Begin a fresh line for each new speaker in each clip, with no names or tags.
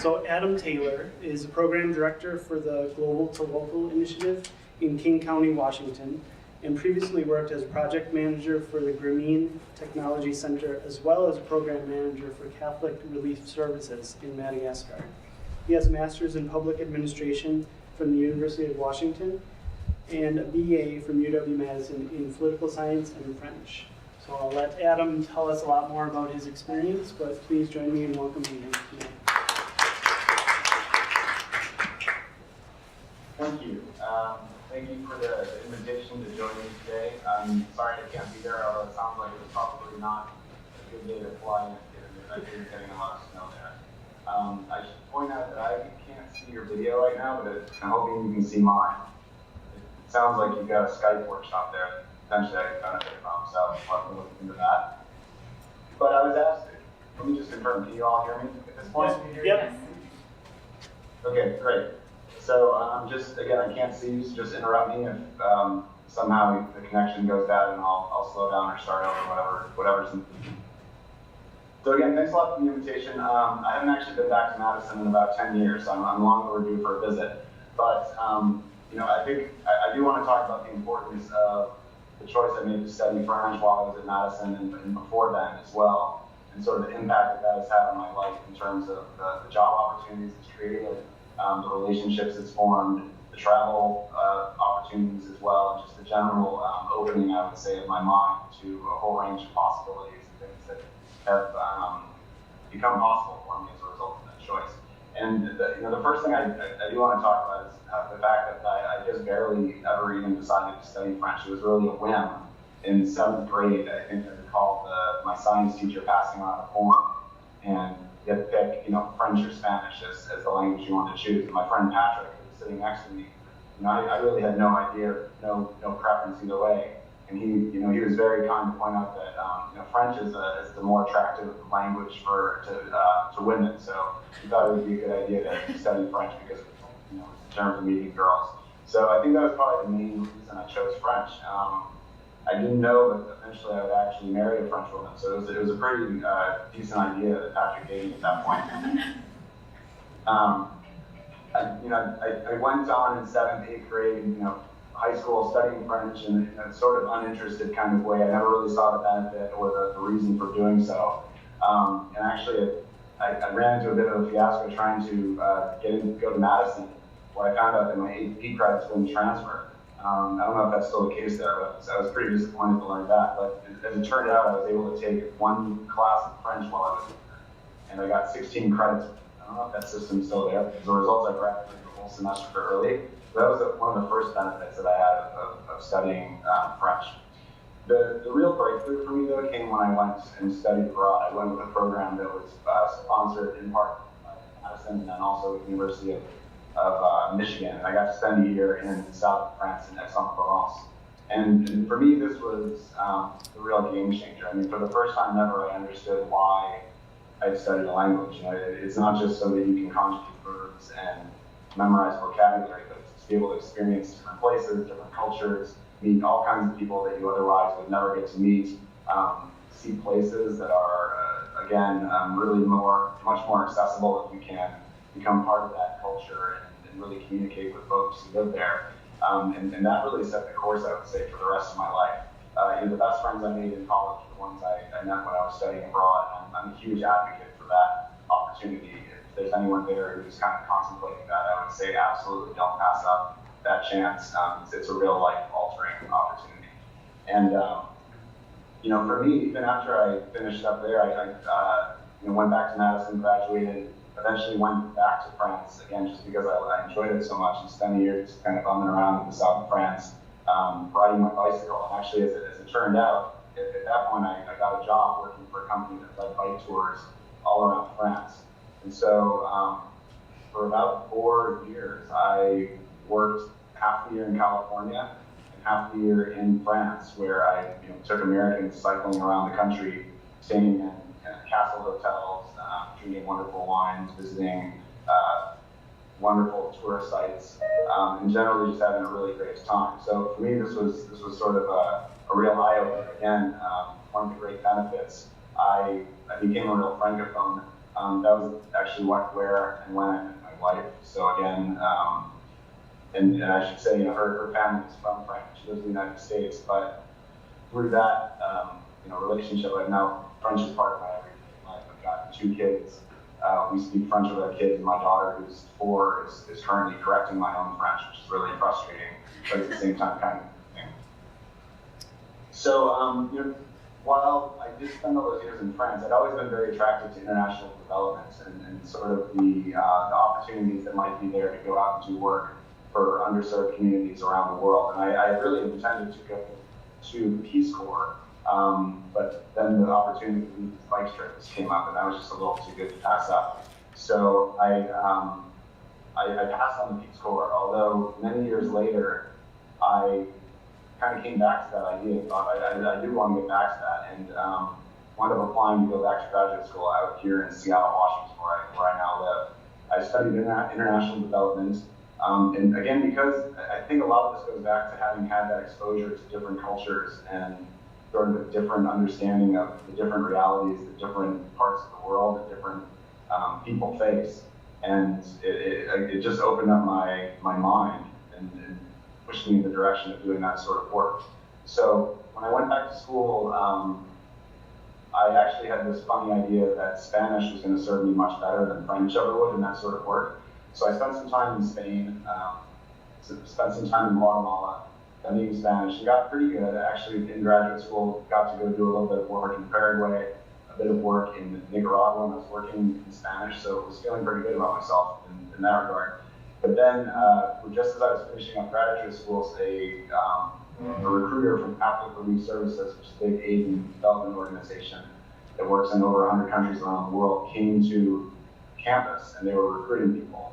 So Adam Taylor is a program director for the Global to Local initiative in King County, Washington, and previously worked as project manager for the Grameen Technology Center, as well as program manager for Catholic Relief Services in Madagascar. He has a master's in public administration from the University of Washington and a BA from UW-Madison in political science and French. So I'll let Adam tell us a lot more about his experience, but please join me in welcoming him today.
Thank you. Thank you for the invitation to join me today. I'm sorry I can't be there, although it sounds like it was probably not a good day to fly in, given that I've been getting a lot of snow there. I should point out that I can't see your video right now, but I'm hoping you can see mine. It sounds like you've got a Skype workshop there. Potentially I could benefit from, so I'll have to look into that. But I was asked, let me just confirm, can you all hear me at this point?
Yep.
Okay, great. So just, again, I can't see you, so just interrupt me if somehow the connection goes bad and I'll slow down or start over, whatever's needed. So again, thanks a lot for the invitation. I haven't actually been back to Madison in about 10 years, so I'm long overdue for a visit. But I think I do want to talk about the importance of the choice I made to study French while I was at Madison and before then as well, and sort of the impact that has had on my life in terms of the job opportunities it's created, the relationships it's formed, the travel opportunities as well, and just the general opening, I would say, of my mind to a whole range of possibilities and things that have become possible for me as a result of that choice. And the first thing I do want to talk about is the fact that I just barely ever even decided to study French. It was really a whim. In 7th grade, I think I recall my science teacher passing on a form, and you had to pick, French or Spanish as the language you wanted to choose. And my friend Patrick, who was sitting next to me, I really had no idea, no preference either way. And he was very kind to point out that French is the more attractive language to women. So he thought it would be a good idea to study French because in terms of meeting girls. So I think that was probably the main reason I chose French. I didn't know that eventually I would actually marry a French woman, so it was a pretty decent idea that Patrick gave me at that point. I went on in 7th, 8th grade, high school studying French in a sort of uninterested kind of way. I never really saw the benefit or the reason for doing so. And actually, I ran into a bit of a fiasco trying to go to Madison, where I found out that my AP credits wouldn't transfer. I don't know if that's still the case there, but I was pretty disappointed to learn that. But as it turned out, I was able to take one class of French while I was there, and I got 16 credits. I don't know if that system's still there. As a result, I graduated the whole semester early. So that was one of the first benefits that I had of studying French. The real breakthrough for me, though, came when I went and studied abroad. I went with a program that was sponsored in part by Madison and then also with the University of Michigan. I got to spend a year in the south of France in Aix-en-Provence. And for me, this was the real game changer. I mean, for the first time ever, I understood why I studied a language. It's not just so that you can conjugate verbs and memorize vocabulary, but it's to be able to experience different places, different cultures, meet all kinds of people that you otherwise would never get to meet, see places that are, again, really much more accessible if you can become part of that culture and really communicate with folks who live there. And that really set the course, I would say, for the rest of my life. The best friends I made in college were the ones I met when I was studying abroad. I'm a huge advocate for that opportunity. If there's anyone there who's kind of contemplating that, I would say absolutely don't pass up that chance. It's a real life-altering opportunity. And for me, even after I finished up there, I went back to Madison, graduated, eventually went back to France again just because I enjoyed it so much and spent a year just kind of bumming around in the south of France, riding my bicycle. And actually, as it turned out, at that point, I got a job working for a company that led bike tours all around France. And so for about 4 years, I worked half the year in California and half the year in France, where I took Americans cycling around the country, staying in castle hotels, drinking wonderful wines, visiting wonderful tourist sites, and generally just having a really great time. So for me, this was sort of a real eye-opener. Again, one of the great benefits. I became a real francophone That was actually where and when I met my wife. So again, and I should say, her family is from France. She lives in the United States, but through that, relationship, French is part of my everyday life. I've got 2 kids. We speak French with our kids, and my daughter, who's 4, is currently correcting my own French, which is really frustrating, but at the same time kind of thing. So, while I did spend all those years in France, I'd always been very attracted to international development and sort of the opportunities that might be there to go out and do work for underserved communities around the world. And I really intended to go to the Peace Corps, but then the opportunity to lead the bike trips came up, and that was just a little too good to pass up. So I passed on the Peace Corps, although many years later, I kind of came back to that idea and thought I do want to get back to that, and wound up applying to go back to graduate school out here in Seattle, Washington, where I now live. I studied international development, and again, because I think a lot of this goes back to having had that exposure to different cultures and sort of a different understanding of the different realities, the different parts of the world that different people face. And it just opened up my mind and pushed me in the direction of doing that sort of work. So when I went back to school, I actually had this funny idea that Spanish was going to serve me much better than French ever would in that sort of work. So I spent some time in Spain, spent some time in Guatemala, studying Spanish, and got pretty good. I actually, in graduate school, got to go do a little bit of work in Paraguay, a bit of work in Nicaragua, and I was working in Spanish, so I was feeling pretty good about myself in that regard. But then, just as I was finishing up graduate school, a recruiter from Catholic Relief Services, which is a big aid and development organization that works in over 100 countries around the world, came to campus, and they were recruiting people.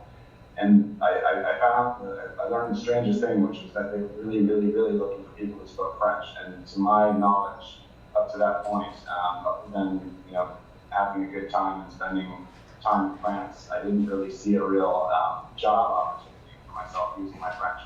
And I learned the strangest thing, which was that they were really, really, really looking for people who spoke French. And to my knowledge, up to that point, other than having a good time and spending time in France, I didn't really see a real job opportunity for myself using my French.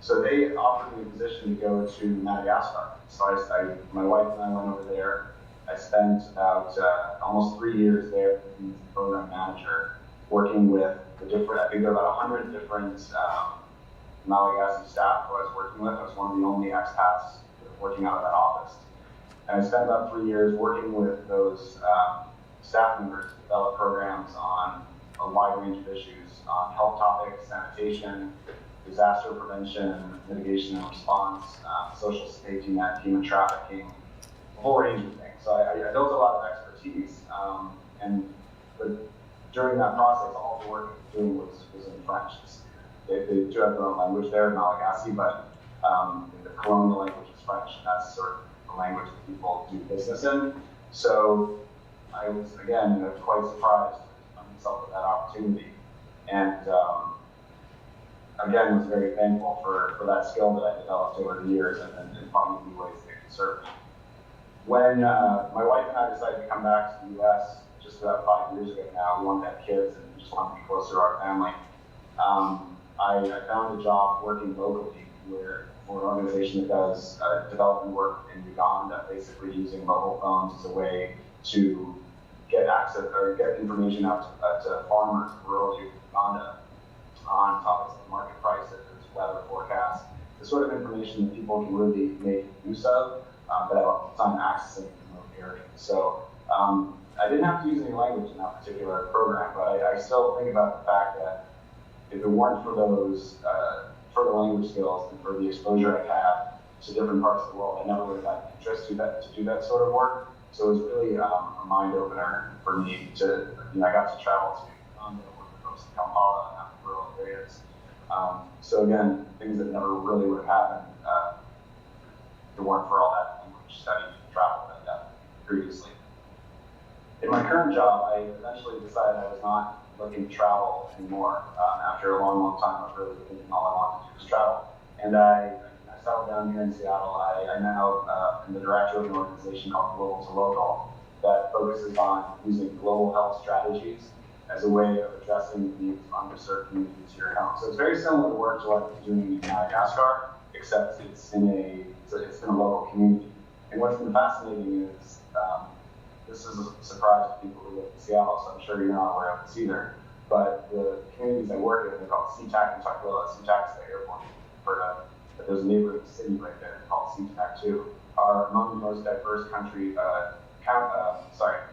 So they offered me a position to go to Madagascar. So my wife and I went over there. I spent about almost 3 years there as a program manager, working with I think there were about 100 different Malagasy staff who I was working with. I was one of the only expats working out of that office. And I spent about 3 years working with those staff members to develop programs on a wide range of issues, on health topics, sanitation, disaster prevention, mitigation and response, social safety net, human trafficking, a whole range of things. So I built a lot of expertise, but during that process, all the work I was doing was in French. They do have their own language there, Malagasy, but the colonial language is French, and that's sort of the language that people do business in. So I was, again, quite surprised to find myself with that opportunity. And again, was very thankful for that skill that I developed over the years and finding new ways that it could serve me. When my wife and I decided to come back to the U.S., just about 5 years ago now, we wanted to have kids and just wanted to be closer to our family. I found a job working locally for an organization that does development work in Uganda, basically using mobile phones as a way to get access or get information out to farmers in rural Uganda on topics like market prices, weather forecasts, the sort of information that people can really make use of, but at the time accessing in remote areas. So I didn't have to use any language in that particular program, but I still think about the fact that if it weren't for those for the language skills and for the exposure I've had to different parts of the world, I never would have had interest to do that sort of work. So it was really a mind opener for me to, I got to travel to Uganda, work with folks in Kampala and out in rural areas. So again, things that never really would have happened if it weren't for all that language study and travel that I'd done previously. In my current job, I eventually decided I was not looking to travel anymore. After a long, long time, I was really thinking all I wanted to do was travel. And I settled down here in Seattle. I now am the director of an organization called Global to Local that focuses on using global health strategies as a way of addressing the needs of underserved communities here at home. So it's very similar to work to what I was doing in Madagascar, except it's in a local community. And what's been fascinating is this is a surprise to people who live in Seattle, so I'm sure you're not aware of this either. But the communities I work in, they're called SeaTac and Tukwila. SeaTac is the airport you've heard of, but there's a neighboring city right there called SeaTac too, are among the most diverse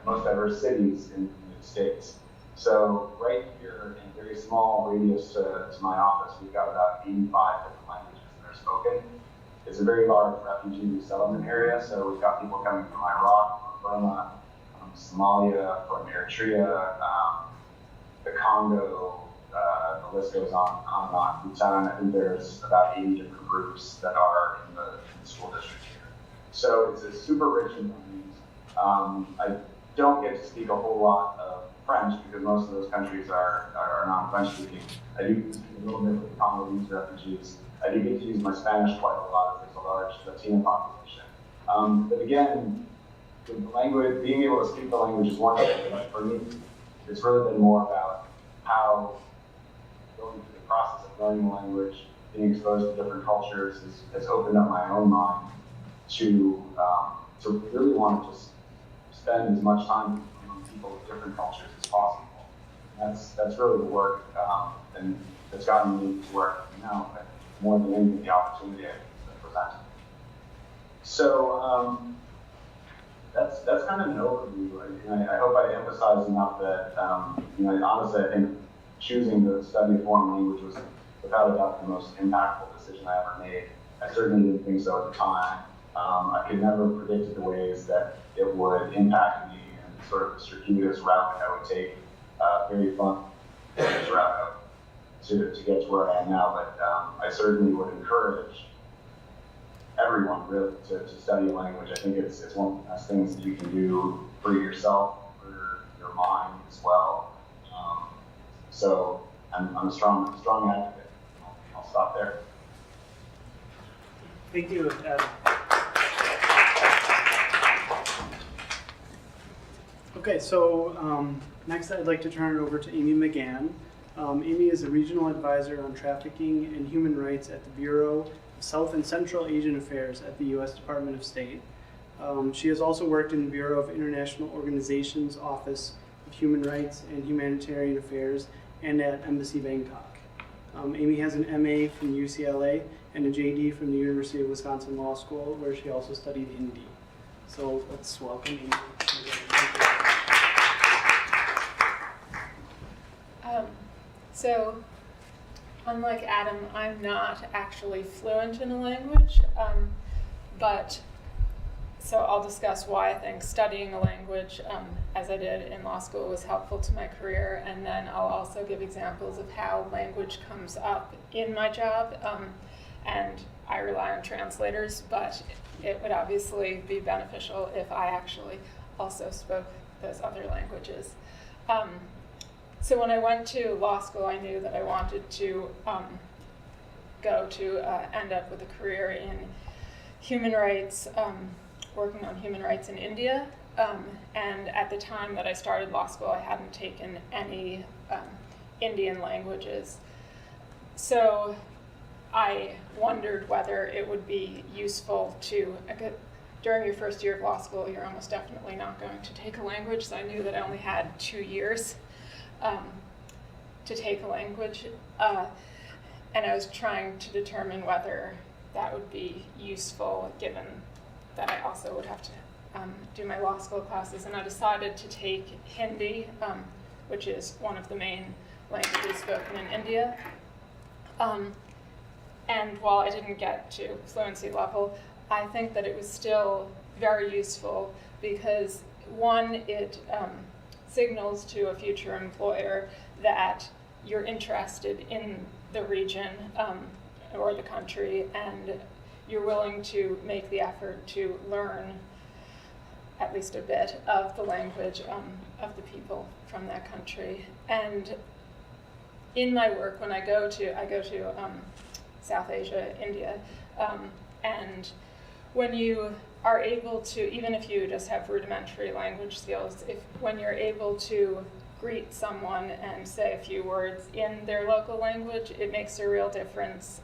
most diverse cities in the United States. So right here in a very small radius to my office, we've got about 85 different languages that are spoken. It's a very large refugee resettlement area, so we've got people coming from Iraq, from Burma, from Somalia, from Eritrea, the Congo, the list goes on and on. Bhutan, I think there's about 80 different groups that are in the school district here. So it's a super rich in languages. I don't get to speak a whole lot of French because most of those countries are non-French speaking. I do speak a little bit with the Congolese refugees. I do get to use my Spanish quite a lot as there's a large Latino population. But again, the language, being able to speak the language is one thing, but for me, it's really been more about how going through the process of learning the language, being exposed to different cultures has opened up my own mind to really want to just spend as much time among people with different cultures as possible. That's really the work, and it's gotten me to work now, but more than anything, the opportunity I think has been presented. So that's kind of an overview. I hope I emphasized enough that honestly, I think choosing to study a foreign language was without a doubt the most impactful decision I ever made. I certainly didn't think so at the time. I could never have predicted the ways that it would impact me and sort of the circuitous route that I would take, very fun route to get to where I am now. But I certainly would encourage everyone really to study a language. I think it's one of the best things that you can do for yourself, for your mind as well. So I'm a strong advocate. I'll stop there.
Thank you, Adam. Okay, so next I'd like to turn it over to Amy McGann. Amy is a regional advisor on trafficking and human rights at the Bureau of South and Central Asian Affairs at the U.S. Department of State. She has also worked in the Bureau of International Organizations Office of Human Rights and Humanitarian Affairs and at Embassy Bangkok. Amy has an MA from UCLA and a JD from the University of Wisconsin Law School, where she also studied Hindi. So let's welcome Amy.
So, unlike Adam, I'm not actually fluent in a language, so I'll discuss why I think studying a language, as I did in law school, was helpful to my career, and then I'll also give examples of how language comes up in my job, and I rely on translators, but it would obviously be beneficial if I actually also spoke those other languages. So when I went to law school, I knew that I wanted to end up with a career in human rights, working on human rights in India. And at the time that I started law school, I hadn't taken any Indian languages. So I wondered whether it would be useful to, during your first year of law school, you're almost definitely not going to take a language, so I knew that I only had 2 years to take a language, and I was trying to determine whether that would be useful given that I also would have to do my law school classes, and I decided to take Hindi, which is one of the main languages spoken in India. And while I didn't get to fluency level, I think that it was still very useful because, one, it signals to a future employer that you're interested in the region or the country, and you're willing to make the effort to learn at least a bit of the language of the people from that country. And in my work, when I go to South Asia, India, and when you are able to, even if you just have rudimentary language skills, when you're able to greet someone and say a few words in their local language, it makes a real difference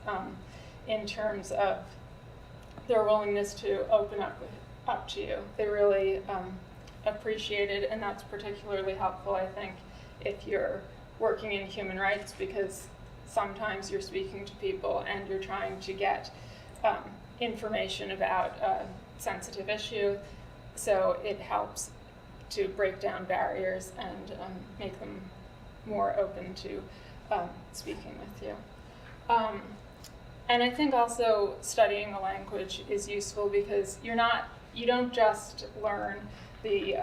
in terms of their willingness to open up to you. They really appreciated, and that's particularly helpful, I think, if you're working in human rights, because sometimes you're speaking to people and you're trying to get information about a sensitive issue, so it helps to break down barriers and make them more open to speaking with you. And I think also studying a language is useful because you don't just learn the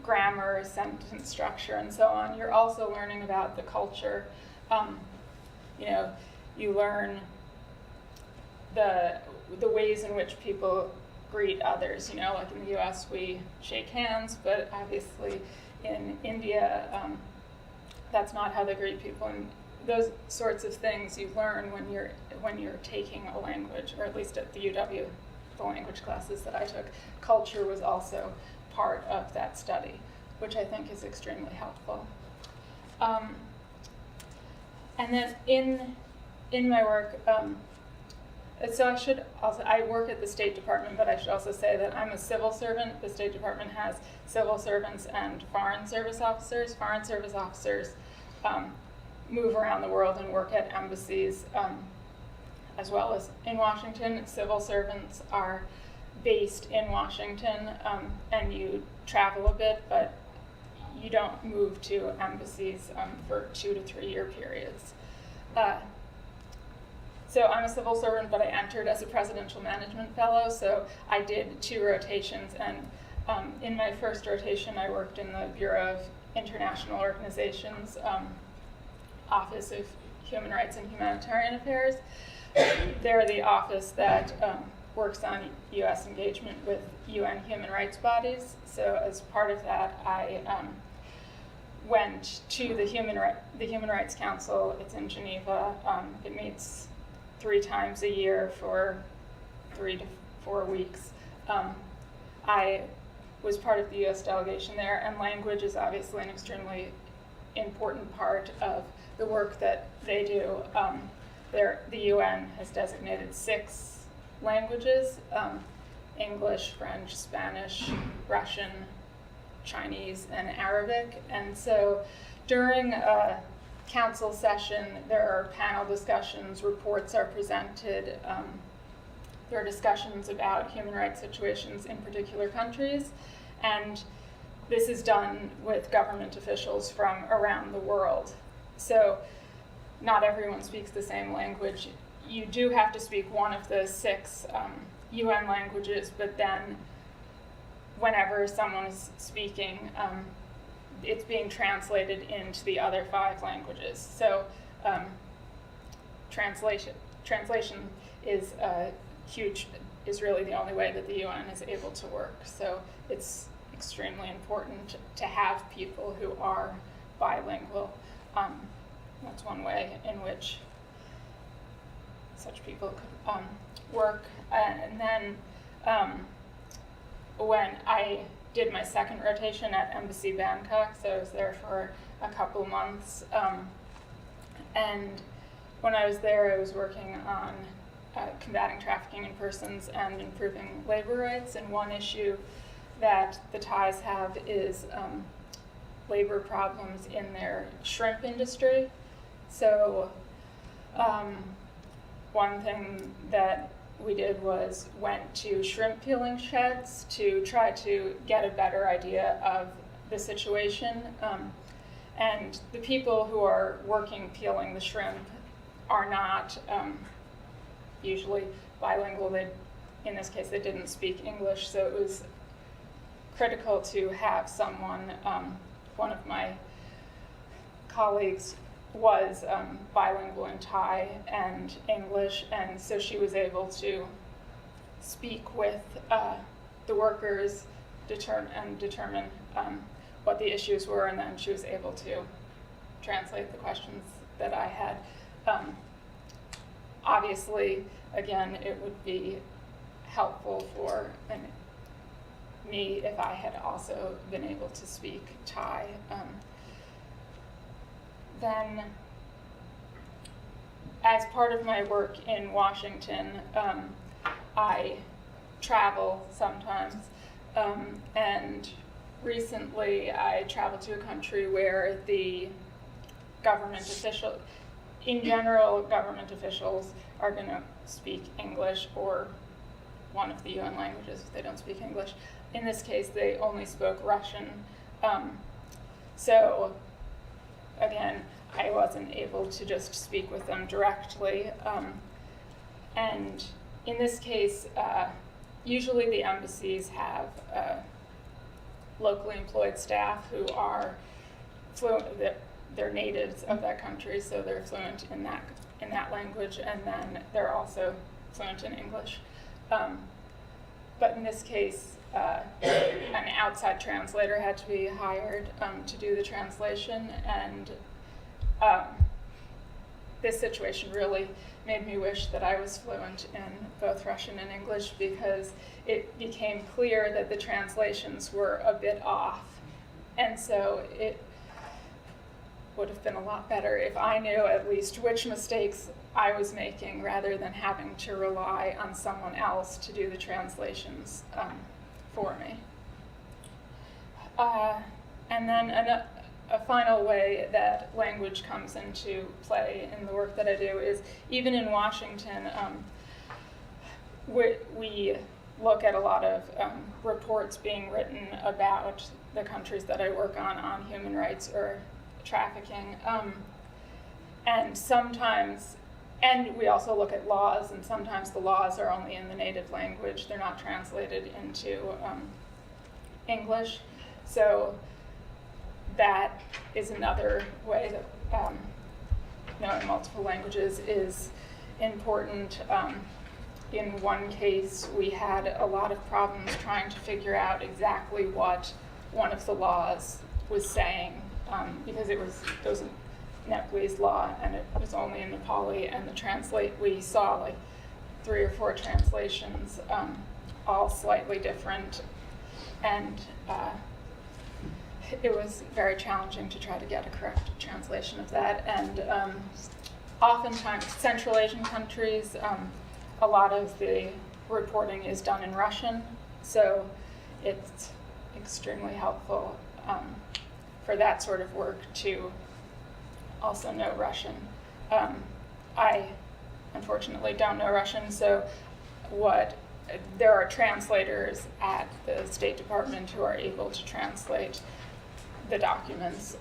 grammar, sentence structure, and so on. You're also learning about the culture. You learn the ways in which people greet others. Like in the U.S. we shake hands, but obviously in India that's not how they greet people. And those sorts of things you learn when you're taking a language, or at least at the UW, the language classes that I took. Culture was also part of that study, which I think is extremely helpful. And then in my work, so I work at the State Department, but I should also say that I'm a civil servant. The State Department has civil servants and foreign service officers. Foreign service officers move around the world and work at embassies, as well as in Washington. Civil servants are based in Washington, and you travel a bit, but you don't move to embassies for 2 to 3 year periods. So I'm a civil servant, but I entered as a presidential management fellow, so I did 2 rotations, and in my first rotation I worked in the Bureau of International Organizations, Office of Human Rights and Humanitarian Affairs. They're the office that works on U.S. engagement with UN human rights bodies. So as part of that, I went to the Human Rights Council. It's in Geneva. It meets 3 times a year for 3 to 4 weeks. I was part of the U.S. delegation there, and language is obviously an extremely important part of the work that they do. The UN has designated 6 languages: English, French, Spanish, Russian, Chinese, and Arabic. And so during a council session, there are panel discussions, reports are presented, there are discussions about human rights situations in particular countries, and this is done with government officials from around the world. So not everyone speaks the same language. You do have to speak one of the 6 UN languages, but then whenever someone is speaking, it's being translated into the other 5 languages. So translation is is really the only way that the UN is able to work. So it's extremely important to have people who are bilingual. That's one way in which such people could work. And then when I did my second rotation at Embassy Bangkok, so I was there for a couple months, and when I was there I was working on combating trafficking in persons and improving labor rights, and one issue that the Thais have is labor problems in their shrimp industry. So one thing that we did was went to shrimp peeling sheds to try to get a better idea of the situation. And the people who are working peeling the shrimp are not usually bilingual. In this case, they didn't speak English, so it was critical to have someone, one of my colleagues was bilingual in Thai and English, and so she was able to speak with the workers determine what the issues were, and then she was able to translate the questions that I had. Obviously, again, it would be helpful for me if I had also been able to speak Thai. Then, as part of my work in Washington, I travel sometimes. And recently I traveled to a country where the government official, in general, government officials are going to speak English or one of the UN languages if they don't speak English. In this case, they only spoke Russian. So again, I wasn't able to just speak with them directly. And in this case, usually the embassies have locally employed staff who are fluent, they're natives of that country, so they're fluent in that language, and then they're also fluent in English. But in this case, an outside translator had to be hired to do the translation, and this situation really made me wish that I was fluent in both Russian and English, because it became clear that the translations were a bit off. And so it would have been a lot better if I knew at least which mistakes I was making rather than having to rely on someone else to do the translations for me. And then a final way that language comes into play in the work that I do is, even in Washington, we look at a lot of reports being written about the countries that I work on human rights or trafficking. And sometimes, and we also look at laws, and sometimes the laws are only in the native language. They're not translated into English. So that is another way that knowing multiple languages is important. In one case, we had a lot of problems trying to figure out exactly what one of the laws was saying, because it was a Nepalese law, and it was only in Nepali, and we saw like 3 or 4 translations, all slightly different, and it was very challenging to try to get a correct translation of that. And oftentimes, Central Asian countries, a lot of the reporting is done in Russian, so it's extremely helpful for that sort of work to also know Russian. I unfortunately don't know Russian, so there are translators at the State Department who are able to translate the documents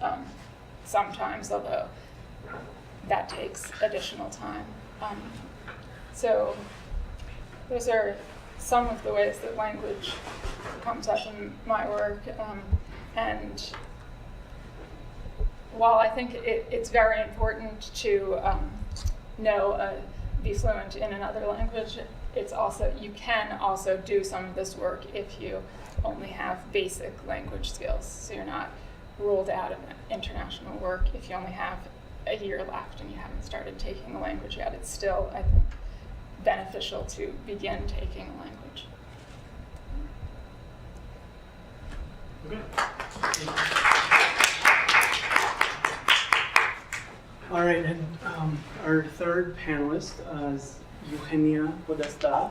sometimes, although that takes additional time. So those are some of the ways that language comes up in my work. And while I think it's very important to be fluent in another language, you can also do some of this work if you only have basic language skills. So you're not ruled out of international work if you only have a year left and you haven't started taking a language yet. It's still, I think, beneficial to begin taking a language.
Okay. All right, and our third panelist is Eugenia Podesta.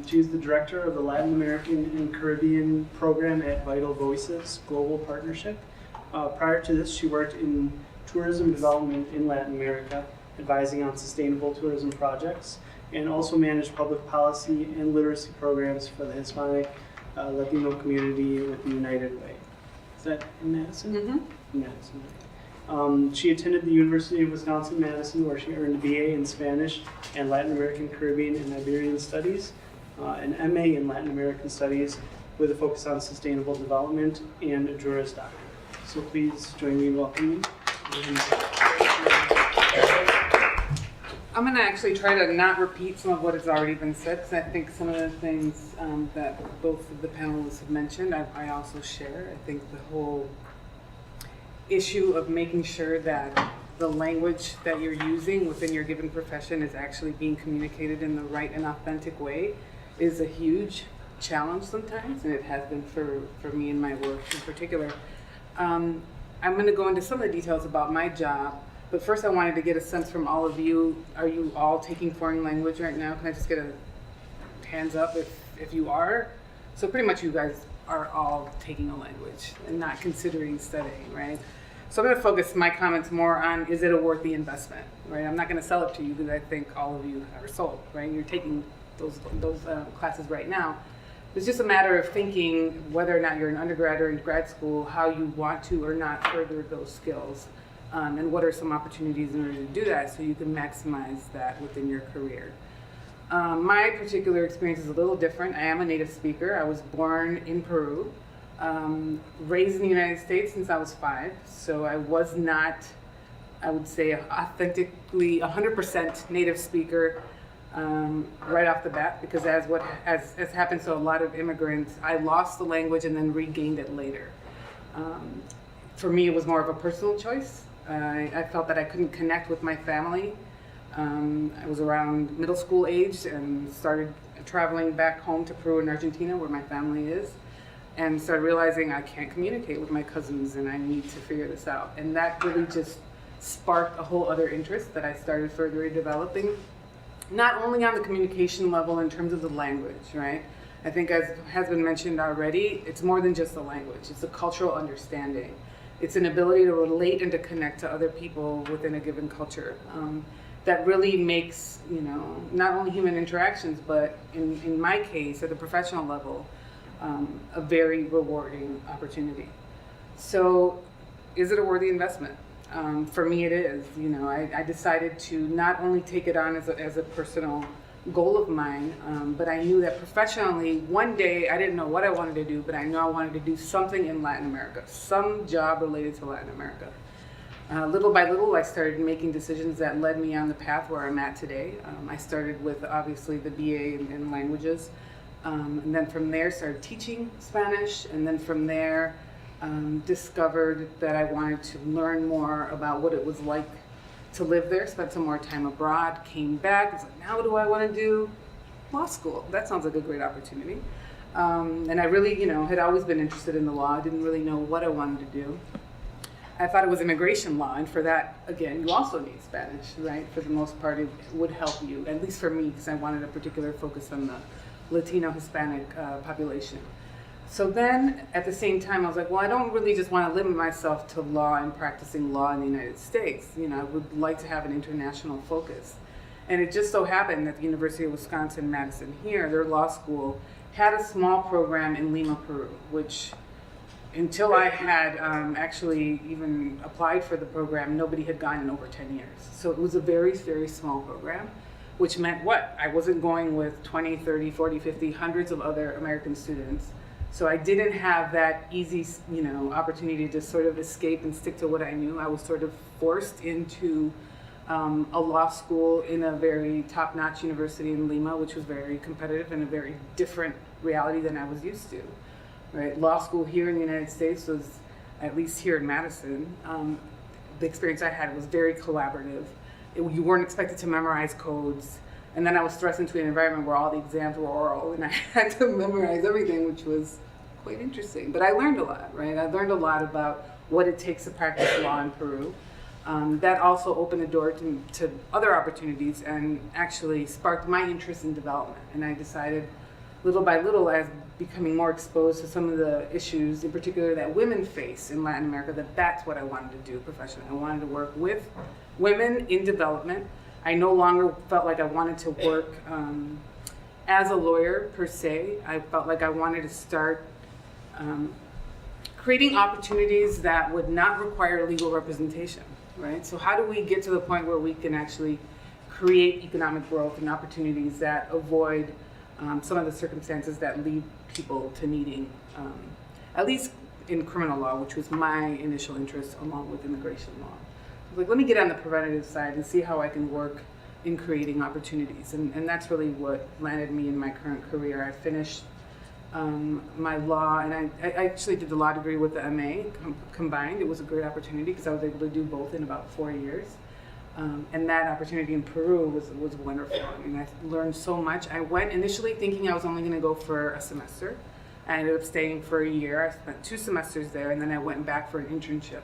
She's the director of the Latin American and Caribbean program at Vital Voices Global Partnership. Prior to this, she worked in tourism development in Latin America, advising on sustainable tourism projects, and also managed public policy and literacy programs for the Hispanic Latino community with the United Way. Is that in Madison? Mm-hmm. Madison. She attended the University of Wisconsin-Madison, where she earned a BA in Spanish and Latin American, Caribbean, and Iberian Studies, an MA in Latin American Studies with a focus on sustainable development, and a Juris Doctorate. So please join me in welcoming.
I'm going to actually try to not repeat some of what has already been said, because I think some of the things that both of the panelists have mentioned, I also share. I think the whole issue of making sure that the language that you're using within your given profession is actually being communicated in the right and authentic way is a huge challenge sometimes, and it has been for me in my work in particular. I'm going to go into some of the details about my job, but first I wanted to get a sense from all of you. Are you all taking foreign language right now? Can I just get a hands up if you are? So pretty much you guys are all taking a language and not considering studying, right? So I'm going to focus my comments more on, is it a worthy investment, right? I'm not going to sell it to you because I think all of you are sold, right? You're taking those classes right now. It's just a matter of thinking whether or not you're an undergrad or in grad school, how you want to or not further those skills, and what are some opportunities in order to do that so you can maximize that within your career. My particular experience is a little different. I am a native speaker. I was born in Peru, raised in the United States since I was 5, so I was not, I would say, authentically 100% native speaker right off the bat, because as happens to a lot of immigrants, I lost the language and then regained it later. For me, it was more of a personal choice. I felt that I couldn't connect with my family. I was around middle school age and started traveling back home to Peru and Argentina, where my family is, and started realizing I can't communicate with my cousins and I need to figure this out. And that really just sparked a whole other interest that I started further developing, not only on the communication level in terms of the language, right? I think, as has been mentioned already, it's more than just the language. It's a cultural understanding. It's an ability to relate and to connect to other people within a given culture. That really makes, not only human interactions, but in my case, at the professional level, a very rewarding opportunity. So, is it a worthy investment? For me, it is. I decided to not only take it on as a personal goal of mine, but I knew that professionally, one day, I didn't know what I wanted to do, but I knew I wanted to do something in Latin America, some job related to Latin America. Little by little, I started making decisions that led me on the path where I'm at today. I started with, obviously, the BA in languages, and then from there started teaching Spanish, and then from there discovered that I wanted to learn more about what it was like to live there, spent some more time abroad, came back, was like, now what do I want to do? Law school. That sounds like a great opportunity. And I really, had always been interested in the law. I didn't really know what I wanted to do. I thought it was immigration law, and for that, again, you also need Spanish, right? For the most part, it would help you, at least for me, because I wanted a particular focus on the Latino Hispanic population. So then, at the same time, I was like, well, I don't really just want to limit myself to law and practicing law in the United States. I would like to have an international focus. And it just so happened that the University of Wisconsin-Madison here, their law school, had a small program in Lima, Peru, which, until I had actually even applied for the program, nobody had gone in over 10 years. So it was a very, very small program, which meant what? I wasn't going with 20, 30, 40, 50, hundreds of other American students. So I didn't have that easy, opportunity to sort of escape and stick to what I knew. I was sort of forced into a law school in a very top-notch university in Lima, which was very competitive and a very different reality than I was used to. Right? Law school here in the United States was, at least here in Madison, the experience I had was very collaborative. You weren't expected to memorize codes. And then I was thrust into an environment where all the exams were oral and I had to memorize everything, which was quite interesting. But I learned a lot, right? I learned a lot about what it takes to practice law in Peru. That also opened the door to other opportunities and actually sparked my interest in development. And I decided, little by little, as becoming more exposed to some of the issues, in particular that women face in Latin America, that's what I wanted to do professionally. I wanted to work with women in development. I no longer felt like I wanted to work as a lawyer per se. I felt like I wanted to start creating opportunities that would not require legal representation, right? So how do we get to the point where we can actually create economic growth and opportunities that avoid some of the circumstances that lead people to needing, at least in criminal law, which was my initial interest along with immigration law. Like, let me get on the preventative side and see how I can work in creating opportunities. And that's really what landed me in my current career. I finished my law, and I actually did the law degree with the MA combined. It was a great opportunity because I was able to do both in about 4 years. And that opportunity in Peru was wonderful. I mean, I learned so much. I went initially thinking I was only going to go for a semester. I ended up staying for a year. I spent 2 semesters there, and then I went back for an internship,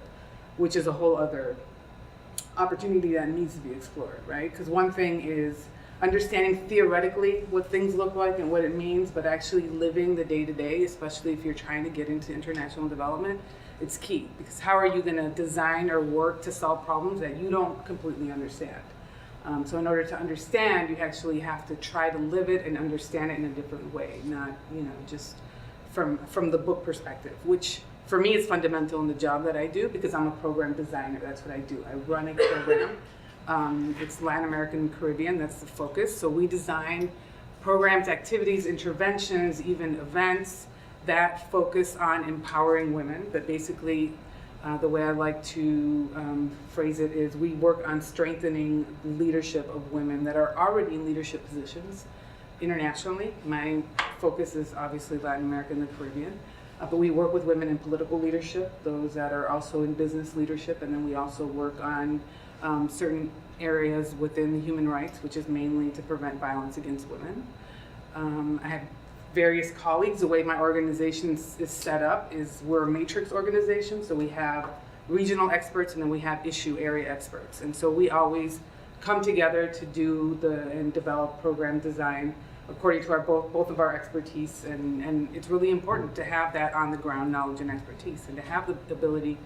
which is a whole other opportunity that needs to be explored, right? Because one thing is, understanding theoretically what things look like and what it means, but actually living the day-to-day, especially if you're trying to get into international development, it's key. Because how are you going to design or work to solve problems that you don't completely understand? So in order to understand, you actually have to try to live it and understand it in a different way, not just from the book perspective, which for me is fundamental in the job that I do because I'm a program designer. That's what I do. I run a program. It's Latin American and Caribbean, that's the focus. So we design programs, activities, interventions, even events that focus on empowering women. But basically, the way I like to phrase it is we work on strengthening leadership of women that are already in leadership positions internationally. My focus is obviously Latin America and the Caribbean. But we work with women in political leadership, those that are also in business leadership, and then we also work on certain areas within human rights, which is mainly to prevent violence against women. I have various colleagues. The way my organization is set up is we're a matrix organization, so we have regional experts and then we have issue area experts. And so we always come together to do and develop program design according to our both of our expertise, and it's really important to have that on the ground knowledge and expertise, and to have the ability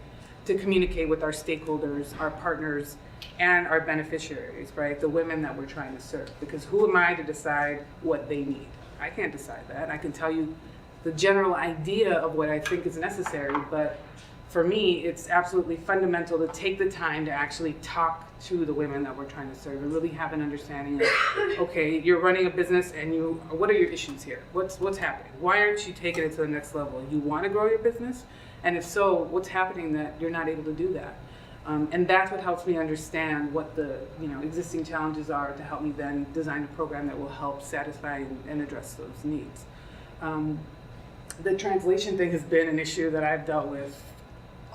to communicate with our stakeholders, our partners, and our beneficiaries, right? The women that we're trying to serve. Because who am I to decide what they need? I can't decide that. I can tell you the general idea of what I think is necessary, but for me, it's absolutely fundamental to take the time to actually talk to the women that we're trying to serve and really have an understanding of, okay, you're running a business and what are your issues here? What's happening? Why aren't you taking it to the next level? You want to grow your business? And if so, what's happening that you're not able to do that? And that's what helps me understand what the existing challenges are to help me then design a program that will help satisfy and address those needs. The translation thing has been an issue that I've dealt with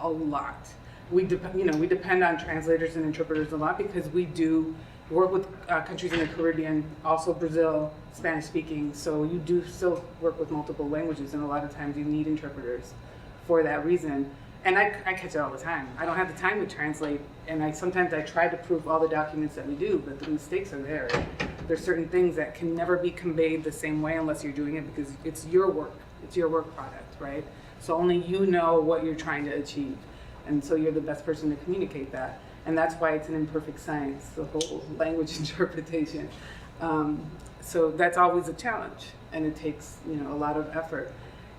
a lot. We depend on translators and interpreters a lot because we do work with countries in the Caribbean, also Brazil, Spanish speaking, so you do still work with multiple languages, and a lot of times you need interpreters for that reason. And I catch it all the time. I don't have the time to translate, and sometimes I try to prove all the documents that we do, but the mistakes are there. There's certain things that can never be conveyed the same way unless you're doing it because it's your work. It's your work product, right? So only you know what you're trying to achieve. And so you're the best person to communicate that. And that's why it's an imperfect science, the whole language interpretation. So that's always a challenge, and it takes a lot of effort.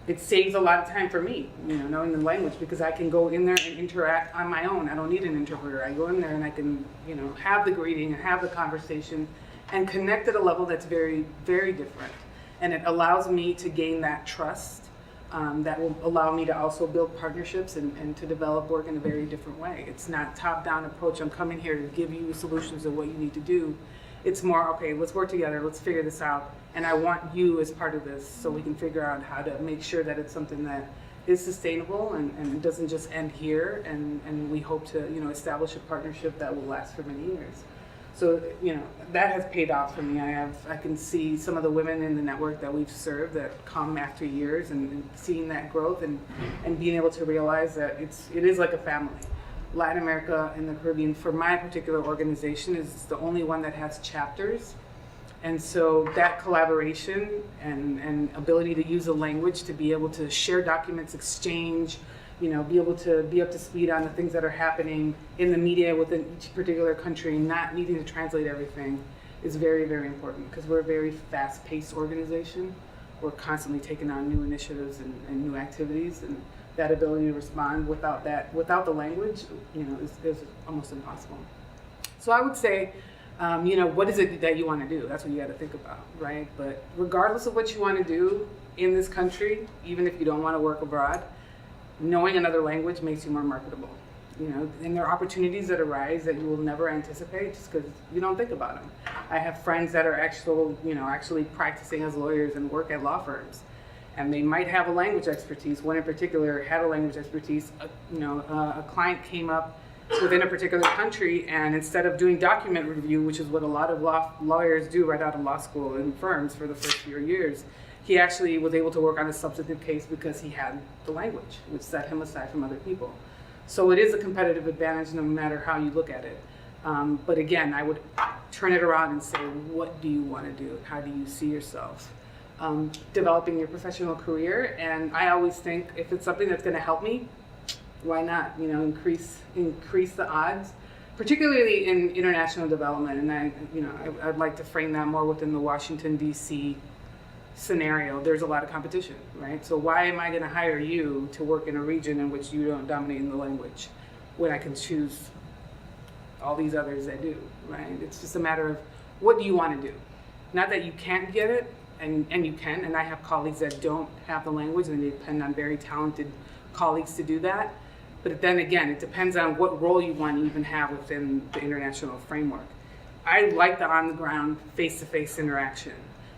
It saves a lot of time for me, knowing the language, because I can go in there and interact on my own. I don't need an interpreter. I go in there and I can, have the greeting and have the conversation and connect at a level that's very, very different. And it allows me to gain that trust that will allow me to also build partnerships and to develop work in a very different way. It's not top-down approach. I'm coming here to give you solutions of what you need to do. It's more, okay, let's work together, let's figure this out, and I want you as part of this so we can figure out how to make sure that it's something that is sustainable and doesn't just end here, and we hope to establish a partnership that will last for many years. So that has paid off for me. I can see some of the women in the network that we've served that come after years, and seeing that growth and being able to realize that it is like a family. Latin America and the Caribbean, for my particular organization, is the only one that has chapters. And so that collaboration and ability to use a language to be able to share documents, exchange, be able to be up to speed on the things that are happening in the media within each particular country, not needing to translate everything, is very, very important because we're a very fast-paced organization. We're constantly taking on new initiatives and new activities, and that ability to respond without the language, is almost impossible. So I would say, what is it that you want to do? That's what you got to think about, right? But regardless of what you want to do in this country, even if you don't want to work abroad, knowing another language makes you more marketable. And there are opportunities that arise that you will never anticipate just because you don't think about them. I have friends that are actually practicing as lawyers and work at law firms. And they might have a language expertise. One in particular had a language expertise. A client came up within a particular country, and instead of doing document review, which is what a lot of lawyers do right out of law school in firms for the first few years, he actually was able to work on a substantive case because he had the language, which set him aside from other people. So it is a competitive advantage no matter how you look at it. But again, I would turn it around and say, what do you want to do? How do you see yourself developing your professional career? And I always think if it's something that's going to help me, why not? You know, increase the odds, particularly in international development. And I'd like to frame that more within the Washington D.C. scenario. There's a lot of competition, right? So why am I going to hire you to work in a region in which you don't dominate in the language when I can choose all these others that do, right? It's just a matter of what do you want to do? Not that you can't get it, and you can, and I have colleagues that don't have the language and they depend on very talented colleagues to do that. But then again, it depends on what role you want to even have within the international framework. I like the on-the-ground, face-to-face interaction.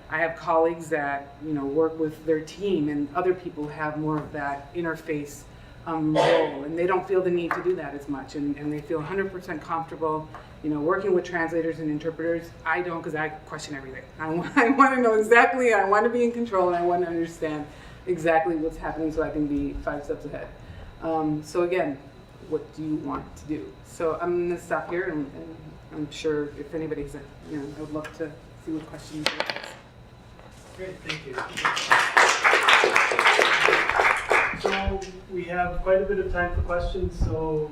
I have colleagues that work with their team, and other people have more of that interface role, and they don't feel the need to do that as much, and they feel 100% comfortable, working with translators and interpreters. I don't, because I question everything. I want to know exactly, I want to be in control, and I want to understand exactly what's happening so I can be 5 steps ahead. So again, what do you want to do? So I'm going to stop here, and I'm sure if anybody's, I would love to see what questions you have.
Great, thank you. So we have quite a bit of time for questions, so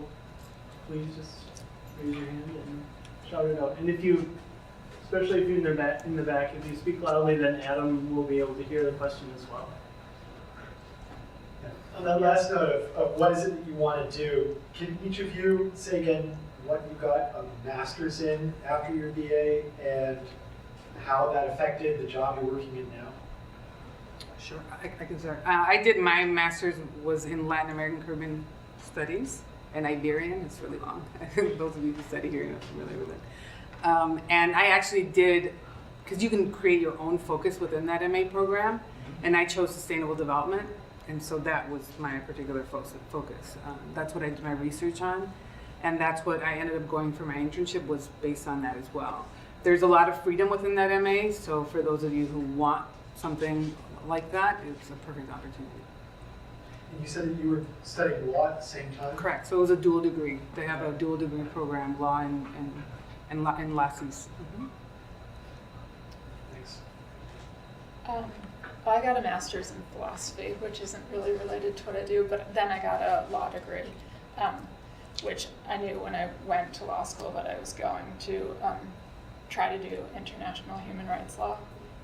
please just raise your hand and shout it out. And if you, especially if you're in the back, if you speak loudly, then Adam will be able to hear the question as well.
On that last note of what is it that you want to do, can each of you say again what you got a master's in after your BA and how that affected the job you're working in now?
Sure, I can start. I did my master's was in Latin American Caribbean Studies and Iberian. It's really long. Those of you who study here are familiar with it. And I actually did, because you can create your own focus within that MA program, and I chose sustainable development. And so that was my particular focus. That's what I did my research on, and that's what I ended up going for my internship was based on that as well. There's a lot of freedom within that MA, so for those of you who want something like that, it's a perfect opportunity.
And you said that you were studying law at the same time?
Correct, so it was a dual degree. They have a dual degree program, law and lasses. Mm-hmm.
Thanks.
I got a master's in philosophy, which isn't really related to what I do, but then I got a law degree, which I knew when I went to law school that I was going to try to do international human rights law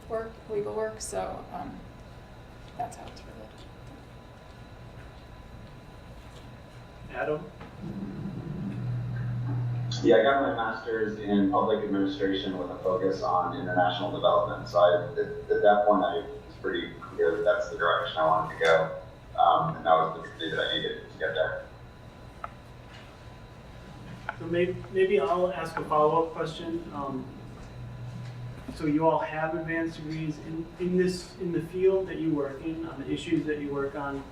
work, legal work, so that's how it's related.
Adam?
Yeah, I got my master's in public administration with a focus on international development. So at that point, I was pretty clear that that's the direction I wanted to go. And that was the degree that I needed to get there.
So maybe I'll ask a follow-up question. So you all have advanced degrees in the field that you work in, on the issues that you work on.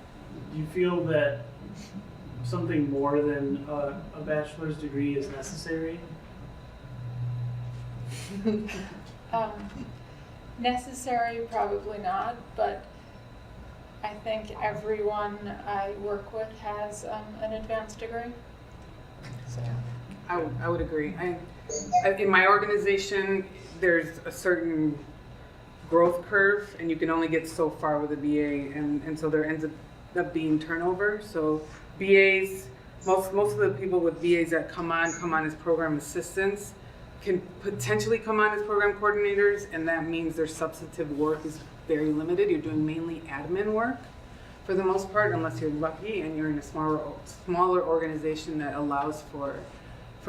Do you feel that something more than a bachelor's degree is necessary?
Necessary, probably not, but I think everyone I work with has an advanced degree. So.
I would agree. In my organization, there's a certain growth curve, and you can only get so far with a BA, and so there ends up being turnover. So BAs, most of the people with BAs that come on as program assistants, can potentially come on as program coordinators, and that means their substantive work is very limited. You're doing mainly admin work for the most part, unless you're lucky and you're in a smaller organization that allows for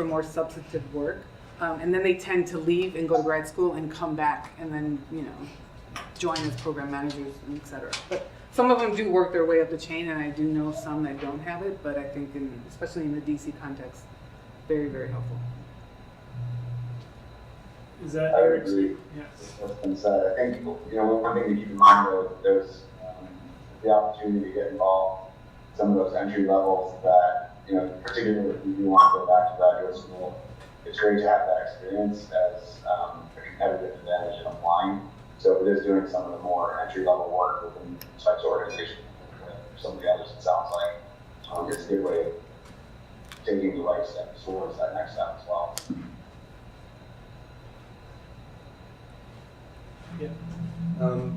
more substantive work. And then they tend to leave and go to grad school and come back and then, join as program managers, et cetera. But some of them do work their way up the chain, and I do know some that don't have it, but I think especially in the DC context, very, very helpful.
Is that
I
your
would agree.
Yes.
What's been said. I think, one thing to keep in mind though, there's the opportunity to get involved in some of those entry levels that, particularly if you want to go back to graduate school, it's great to have that experience as a competitive advantage in applying. So if it is doing some of the more entry level work within types of organizations, some of the others, it sounds like it's a good way taking the right steps towards that next step as well.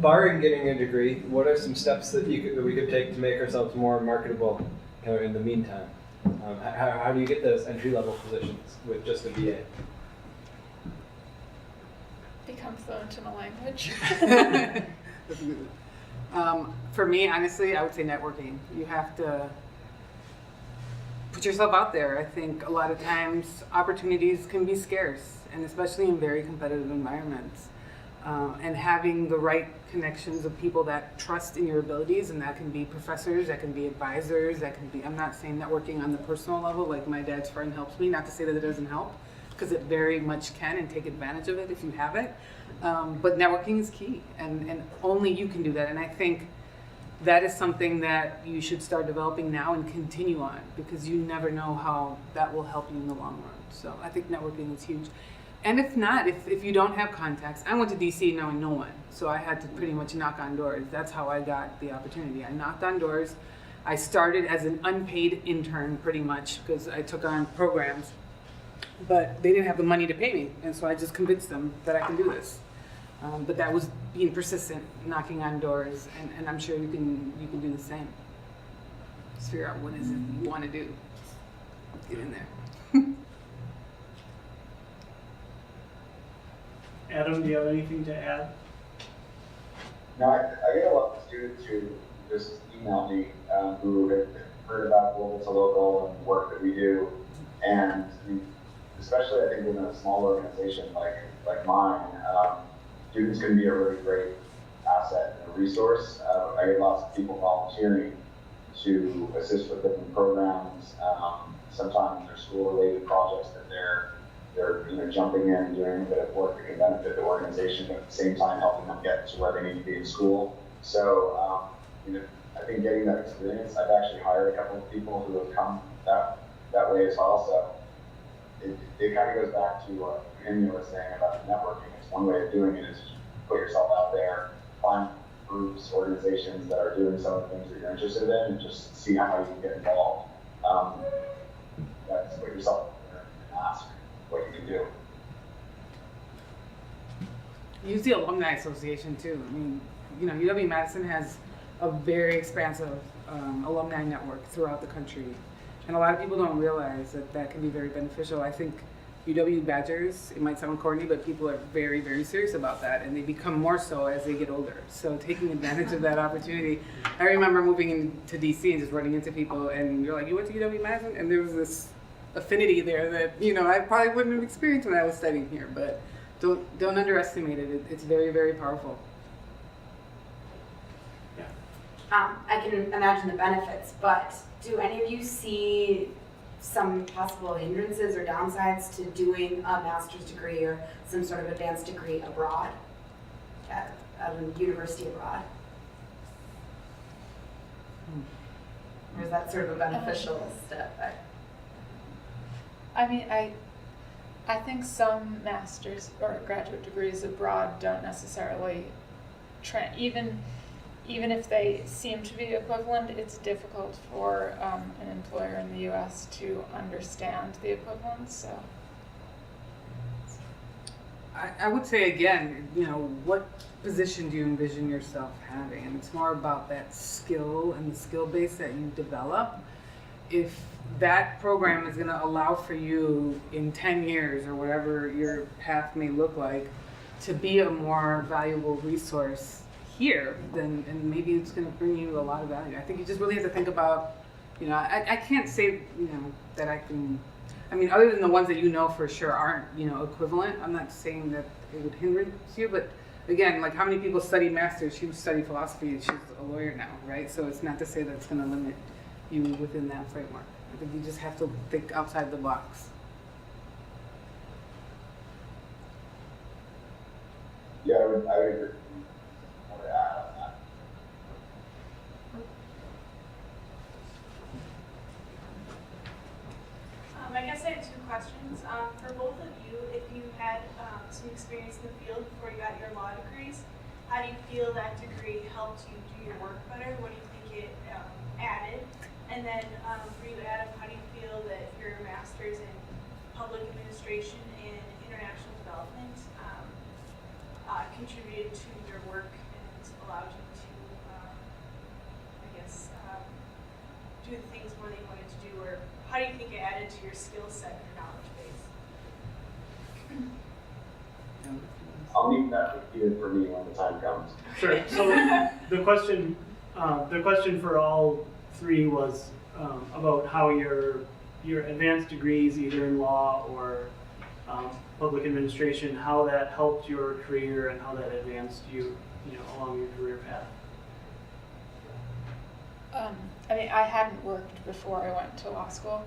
Barring getting a degree, what are some steps that we could take to make ourselves more marketable kind of in the meantime? How do you get those entry-level positions with just a BA?
Become fluent in a language.
For me, honestly, I would say networking. You have to put yourself out there. I think a lot of times opportunities can be scarce, and especially in very competitive environments. And having the right connections of people that trust in your abilities, and that can be professors, that can be advisors, that can be, I'm not saying networking on the personal level, like my dad's friend helps me, not to say that it doesn't help, because it very much can, and take advantage of it if you have it. But networking is key, and only you can do that. And I think that is something that you should start developing now and continue on, because you never know how that will help you in the long run. So I think networking is huge. And if not, if you don't have contacts, I went to DC knowing no one, so I had to pretty much knock on doors. That's how I got the opportunity. I knocked on doors. I started as an unpaid intern pretty much, because I took on programs, but they didn't have the money to pay me, and so I just convinced them that I can do this. But that was being persistent, knocking on doors, and I'm sure you can do the same. Just figure out what is it you want to do. Get in there.
Adam, do you have anything to add?
No, I get a lot of students who just email me who have heard about Global to Local and the work that we do, and especially I think in a small organization like mine, students can be a really great asset and a resource. I get lots of people volunteering to assist with different programs. Sometimes they're school-related projects that they're jumping in and doing a bit of work that can benefit the organization, but at the same time helping them get to where they need to be in school. So I think getting that experience, I've actually hired a couple of people who have come that way as well. So it kind of goes back to what Eugenia was saying about networking. It's one way of doing it is put yourself out there, find groups, organizations that are doing some of the things that you're interested in, and just see how you can get involved. That's put yourself out there and ask what you can do.
Use the Alumni Association too. I mean, UW-Madison has a very expansive alumni network throughout the country. And a lot of people don't realize that can be very beneficial. I think UW Badgers, it might sound corny, but people are very, very serious about that, and they become more so as they get older. So taking advantage of that opportunity. I remember moving into DC and just running into people, and you're like, you went to UW-Madison? And there was this affinity there that I probably wouldn't have experienced when I was studying here, but don't underestimate it. It's very, very powerful.
I can imagine the benefits, but do any of you see some possible hindrances or downsides to doing a master's degree or some sort of advanced degree abroad, at a university abroad? Or is that sort of a beneficial step?
I mean, I think some master's or graduate degrees abroad don't necessarily even if they seem to be equivalent, it's difficult for an employer in the U.S. to understand the equivalence. So,
I would say again, what position do you envision yourself having? And it's more about that skill and the skill base that you develop. If that program is going to allow for you in 10 years or whatever your path may look like to be a more valuable resource here, then and maybe it's going to bring you a lot of value. I think you just really have to think about, I can't say, that I can, other than the ones that for sure aren't, equivalent, I'm not saying that it would hinder you, but again, like how many people study masters? She studied philosophy and she's a lawyer now, right? So it's not to say that it's going to limit you within that framework. I think you just have to think outside the box.
Yeah, I would agree.
I guess I have two questions. For both of you, if you had some experience in the field before you got your law degrees, how do you feel that degree helped you do your work better? What do you think it added? And then for you, Adam, how do you feel that your public administration and international development contributed to your work and allowed you to, do the things more that you wanted to do, or how do you think it added to your skill set and your knowledge base?
I'll need that repeated for me when the time comes.
Sure. So the question for all three was about how your advanced degrees, either in law or public administration, how that helped your career and how that advanced you, along your career path.
I mean, I hadn't worked before I went to law school,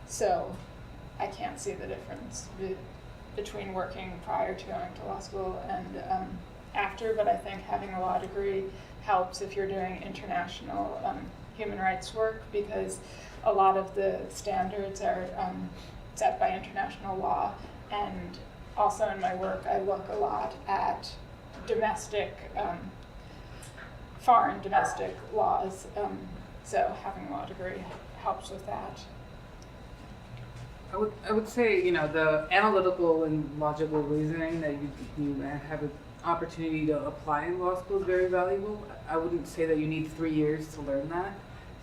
so I can't see the difference between working prior to going to law school and after, but I think having a law degree helps if you're doing international human rights work, because a lot of the standards are set by international law, and also in my work I look a lot at foreign domestic laws, so having a law degree helps with that.
I would say, the analytical and logical reasoning that you have an opportunity to apply in law school is very valuable. I wouldn't say that you need 3 years to learn that.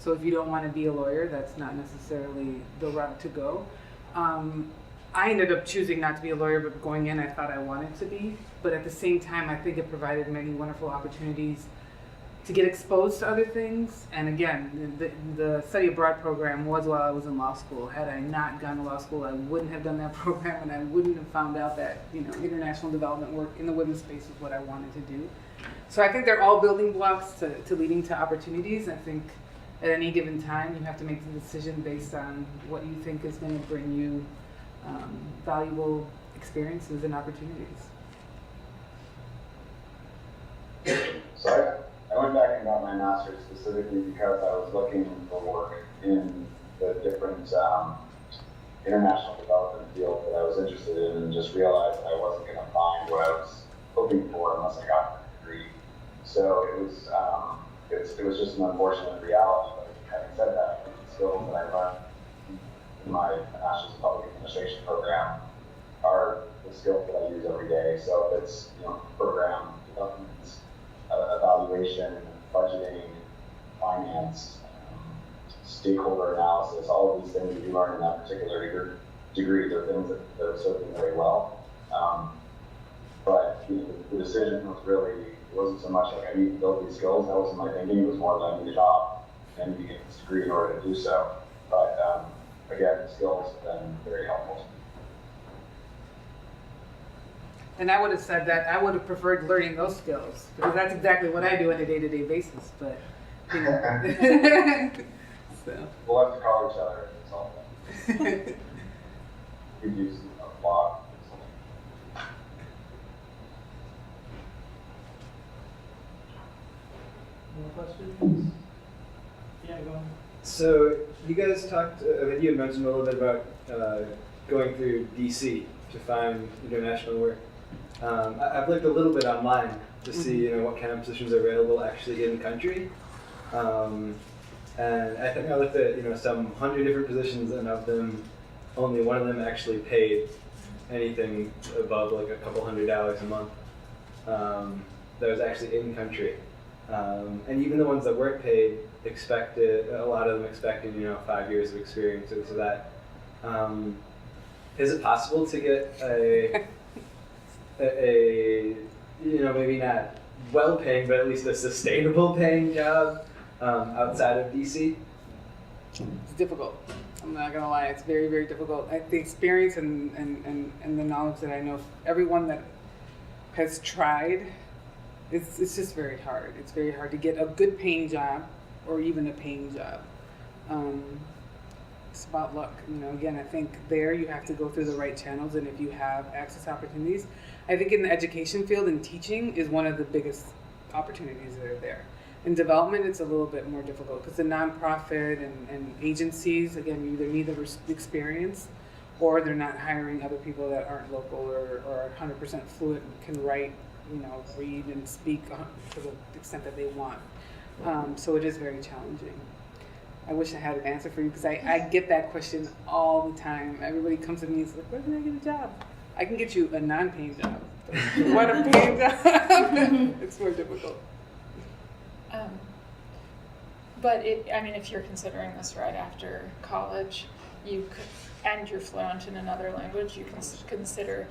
So if you don't want to be a lawyer, that's not necessarily the route to go. I ended up choosing not to be a lawyer, but going in, I thought I wanted to be. But at the same time, I think it provided many wonderful opportunities to get exposed to other things. And again, the study abroad program was while I was in law school. Had I not gone to law school, I wouldn't have done that program, and I wouldn't have found out that international development work in the women's space is what I wanted to do. So I think they're all building blocks to leading to opportunities. I think at any given time, you have to make the decision based on what you think is going to bring you valuable experiences and opportunities.
So I went back and got my master's specifically because I was looking for work in the different international development field that I was interested in, and just realized I wasn't going to find what I was hoping for unless I got a degree. So it was just an unfortunate reality. But having said that, the skills that I learned in my master's in public administration program are the skills that I use every day. So it's program development, evaluation, budgeting, finance, stakeholder analysis, all of these things that you learn in that particular degree are things that are served me very well. But the decision was really, it wasn't so much like I need to build these skills. That wasn't my thinking. It was more that I need a job and I need to get this degree in order to do so. But again, the skills have been very helpful to me.
And I would have said that I would have preferred learning those skills, because that's exactly what I do on a day-to-day basis. But so.
We'll have to call each other and solve that. We've used a lot.
More questions? Yeah, go on.
So you guys talked, you had mentioned a little bit about going through DC to find international work. I've looked a little bit online to see, what kind of positions are available actually in country. And I think I looked at, some 100 different positions, and of them, only one of them actually paid anything above like a couple $100 a month. That was actually in country. And even the ones that weren't paid a lot of them expected, 5 years of experience. So that, is it possible to get a maybe not well-paying, but at least a sustainable paying job outside of DC?
It's difficult. I'm not gonna lie, it's very, very difficult. The experience and the knowledge that I know of everyone that has tried, it's just very hard. It's very hard to get a good paying job or even a paying job. It's about luck. Again, I think there you have to go through the right channels, and if you have access opportunities, I think in the education field and teaching is one of the biggest opportunities that are there. In development, it's a little bit more difficult because the nonprofit and agencies, again, you either need the experience or they're not hiring other people that aren't local or are 100% fluent and can write, read and speak to the extent that they want. So it is very challenging. I wish I had an answer for you because I get that question all the time. Everybody comes to me and says, where can I get a job? I can get you a non-paying job. But what a paying job? It's more difficult.
But if you're considering this right after college, you could, and you're fluent in another language, you can consider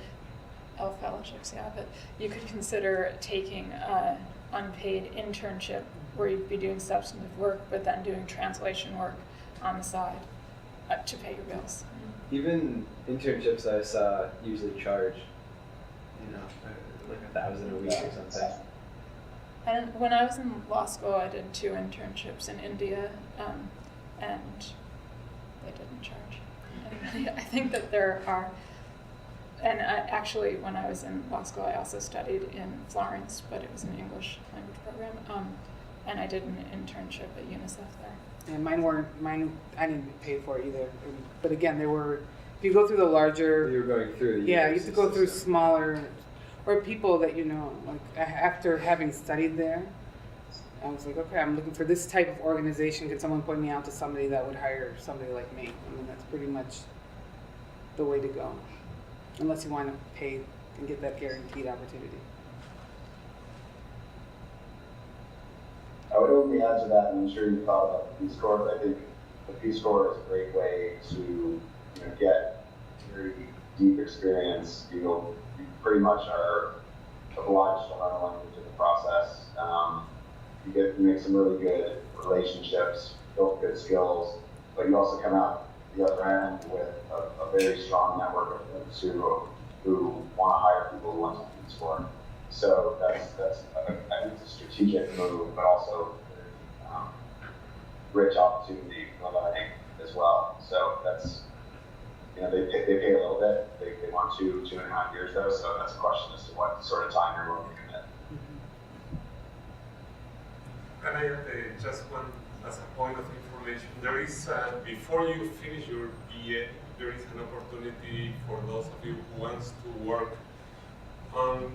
fellowships, yeah, but you could consider taking an unpaid internship where you'd be doing substantive work, but then doing translation work on the side to pay your bills.
Even internships I saw usually charge, like $1,000 a week or something.
And when I was in law school, I did 2 internships in India, and they didn't charge anybody. I think that there are, and actually when I was in law school, I also studied in Florence, but it was an English language program, and I did an internship at UNICEF there.
And mine, I didn't pay for it either. But again, there were, if you go through the larger,
You were going through the
yeah, you have to go through
system.
smaller, or people that like after having studied there, I was like, okay, I'm looking for this type of organization. Could someone point me out to somebody that would hire somebody like me? I mean, that's pretty much the way to go, unless you want to pay and get that guaranteed opportunity.
I would only add to that, and I'm sure you thought about the Peace Corps. I think the Peace Corps is a great way to get very deep experience. You pretty much are obliged to learn a language in the process. You make some really good relationships, build good skills, but you also come out the other end with a very strong network of folks who want to hire people who want to Peace Corps. So that's I think it's a strategic move, but also rich opportunity for learning as well. So that's, they pay a little bit. They want 2.5 years though. So that's a question as to what sort of time you're willing to commit.
Can I add just one as a point of information? There is, before you finish your BA, there is an opportunity for those of you who wants to work on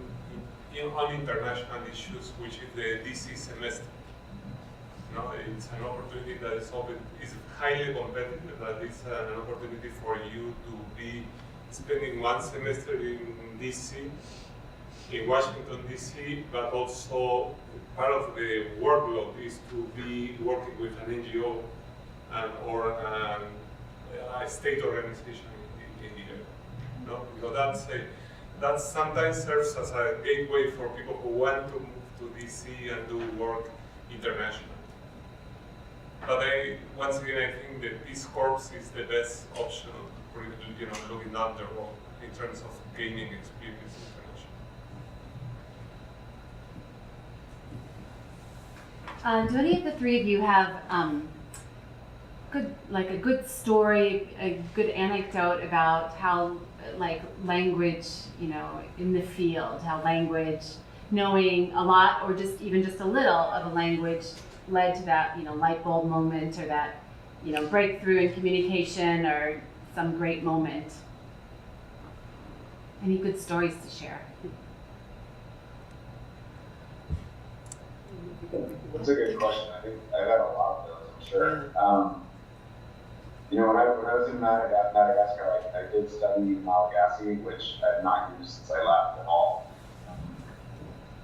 international issues, which is the DC semester. It's an opportunity that is highly competitive, that is an opportunity for you to be spending 1 semester in DC, in Washington DC, but also part of the workload is to be working with an NGO or a state organization in the area. Because that sometimes serves as a gateway for people who want to move to DC and do work internationally. But once again, I think the Peace Corps is the best option for looking down the road in terms of gaining experience internationally.
Do any of the 3 of you have a good story, a good anecdote about how language, in the field, how language, knowing a lot or even just a little of a language led to that, light bulb moment or that, breakthrough in communication or some great moment? Any good stories to share?
That's a good question. I think I've had a lot of those, I'm sure. When I was in Madagascar, I did study Malagasy, which I have not used since I left at all.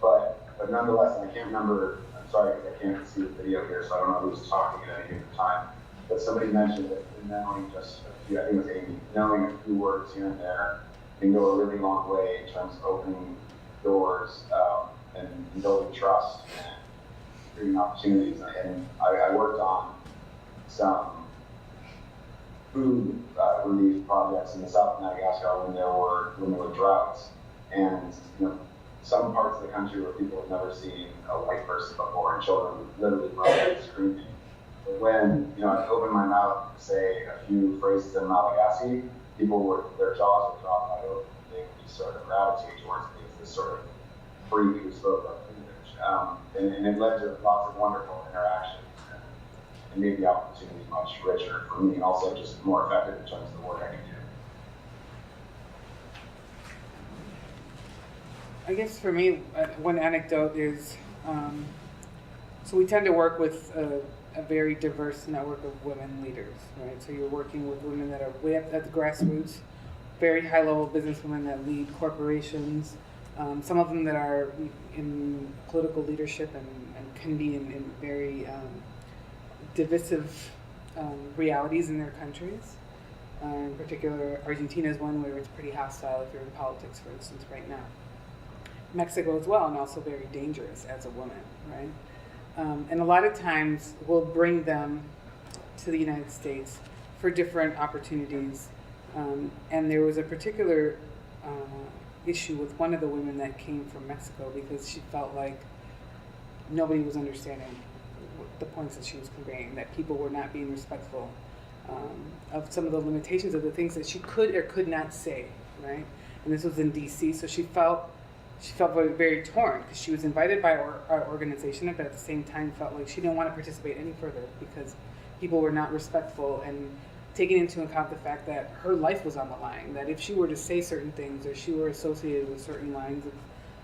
But nonetheless, I can't remember. I'm sorry because I can't see the video here, so I don't know who's talking at any given time. But somebody mentioned that knowing just a few, I think it was Amy, knowing a few words here and there can go a really long way in terms of opening doors and building trust and creating opportunities. And I worked on some food relief projects in the South of Madagascar when there were droughts, and some parts of the country where people have never seen a white person before, and children literally broke screaming. But when I opened my mouth to say a few phrases in Malagasy, their jaws would drop wide open. They would just sort of gravitate towards me as this sort of freak who spoke about English, and it led to lots of wonderful interactions. And made the opportunity much richer for me, and also just more effective in terms of the work I can do.
I guess for me, one anecdote is So we tend to work with a very diverse network of women leaders, right? So you're working with women that are way up at the grassroots, very high-level businesswomen that lead corporations, some of them that are in political leadership and can be in very divisive realities in their countries. In particular, Argentina is one where it's pretty hostile if you're in politics, for instance, right now. Mexico as well, and also very dangerous as a woman, right? And a lot of times we'll bring them to the United States for different opportunities. And there was a particular issue with one of the women that came from Mexico because she felt like nobody was understanding the points that she was conveying, that people were not being respectful of some of the limitations of the things that she could or could not say, right? And this was in DC, so she felt very, very torn because she was invited by our organization, but at the same time felt like she didn't want to participate any further because people were not respectful and taking into account the fact that her life was on the line, that if she were to say certain things or she were associated with certain lines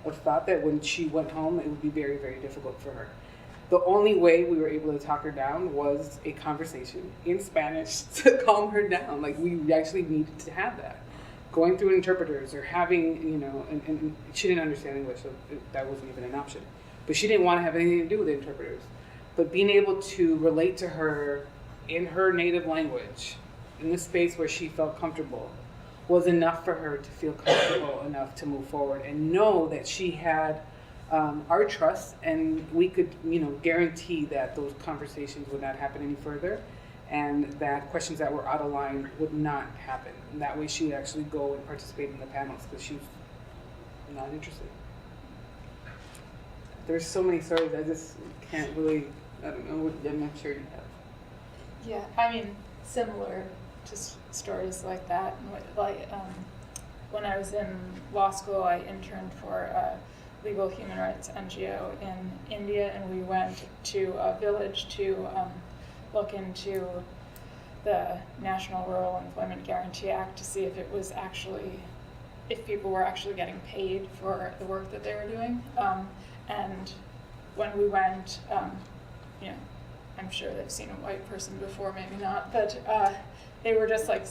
of thought, that when she went home, it would be very, very difficult for her. The only way we were able to talk her down was a conversation in Spanish to calm her down. Like, we actually needed to have that. Going through interpreters or having, and she didn't understand English, so that wasn't even an option. But she didn't want to have anything to do with interpreters. But being able to relate to her in her native language, in this space where she felt comfortable, was enough for her to feel comfortable enough to move forward and know that she had our trust, and we could, guarantee that those conversations would not happen any further, and that questions that were out of line would not happen. And that way she would actually go and participate in the panels because she was not interested. There's so many stories, I just can't really, I don't know, I'm not sure you have.
Yeah, I mean, similar to stories like that. When I was in law school, I interned for a legal human rights NGO in India, and we went to a village to look into the National Rural Employment Guarantee Act to see if people were actually getting paid for the work that they were doing. And when we went, I'm sure they've seen a white person before, maybe not, but they were just like,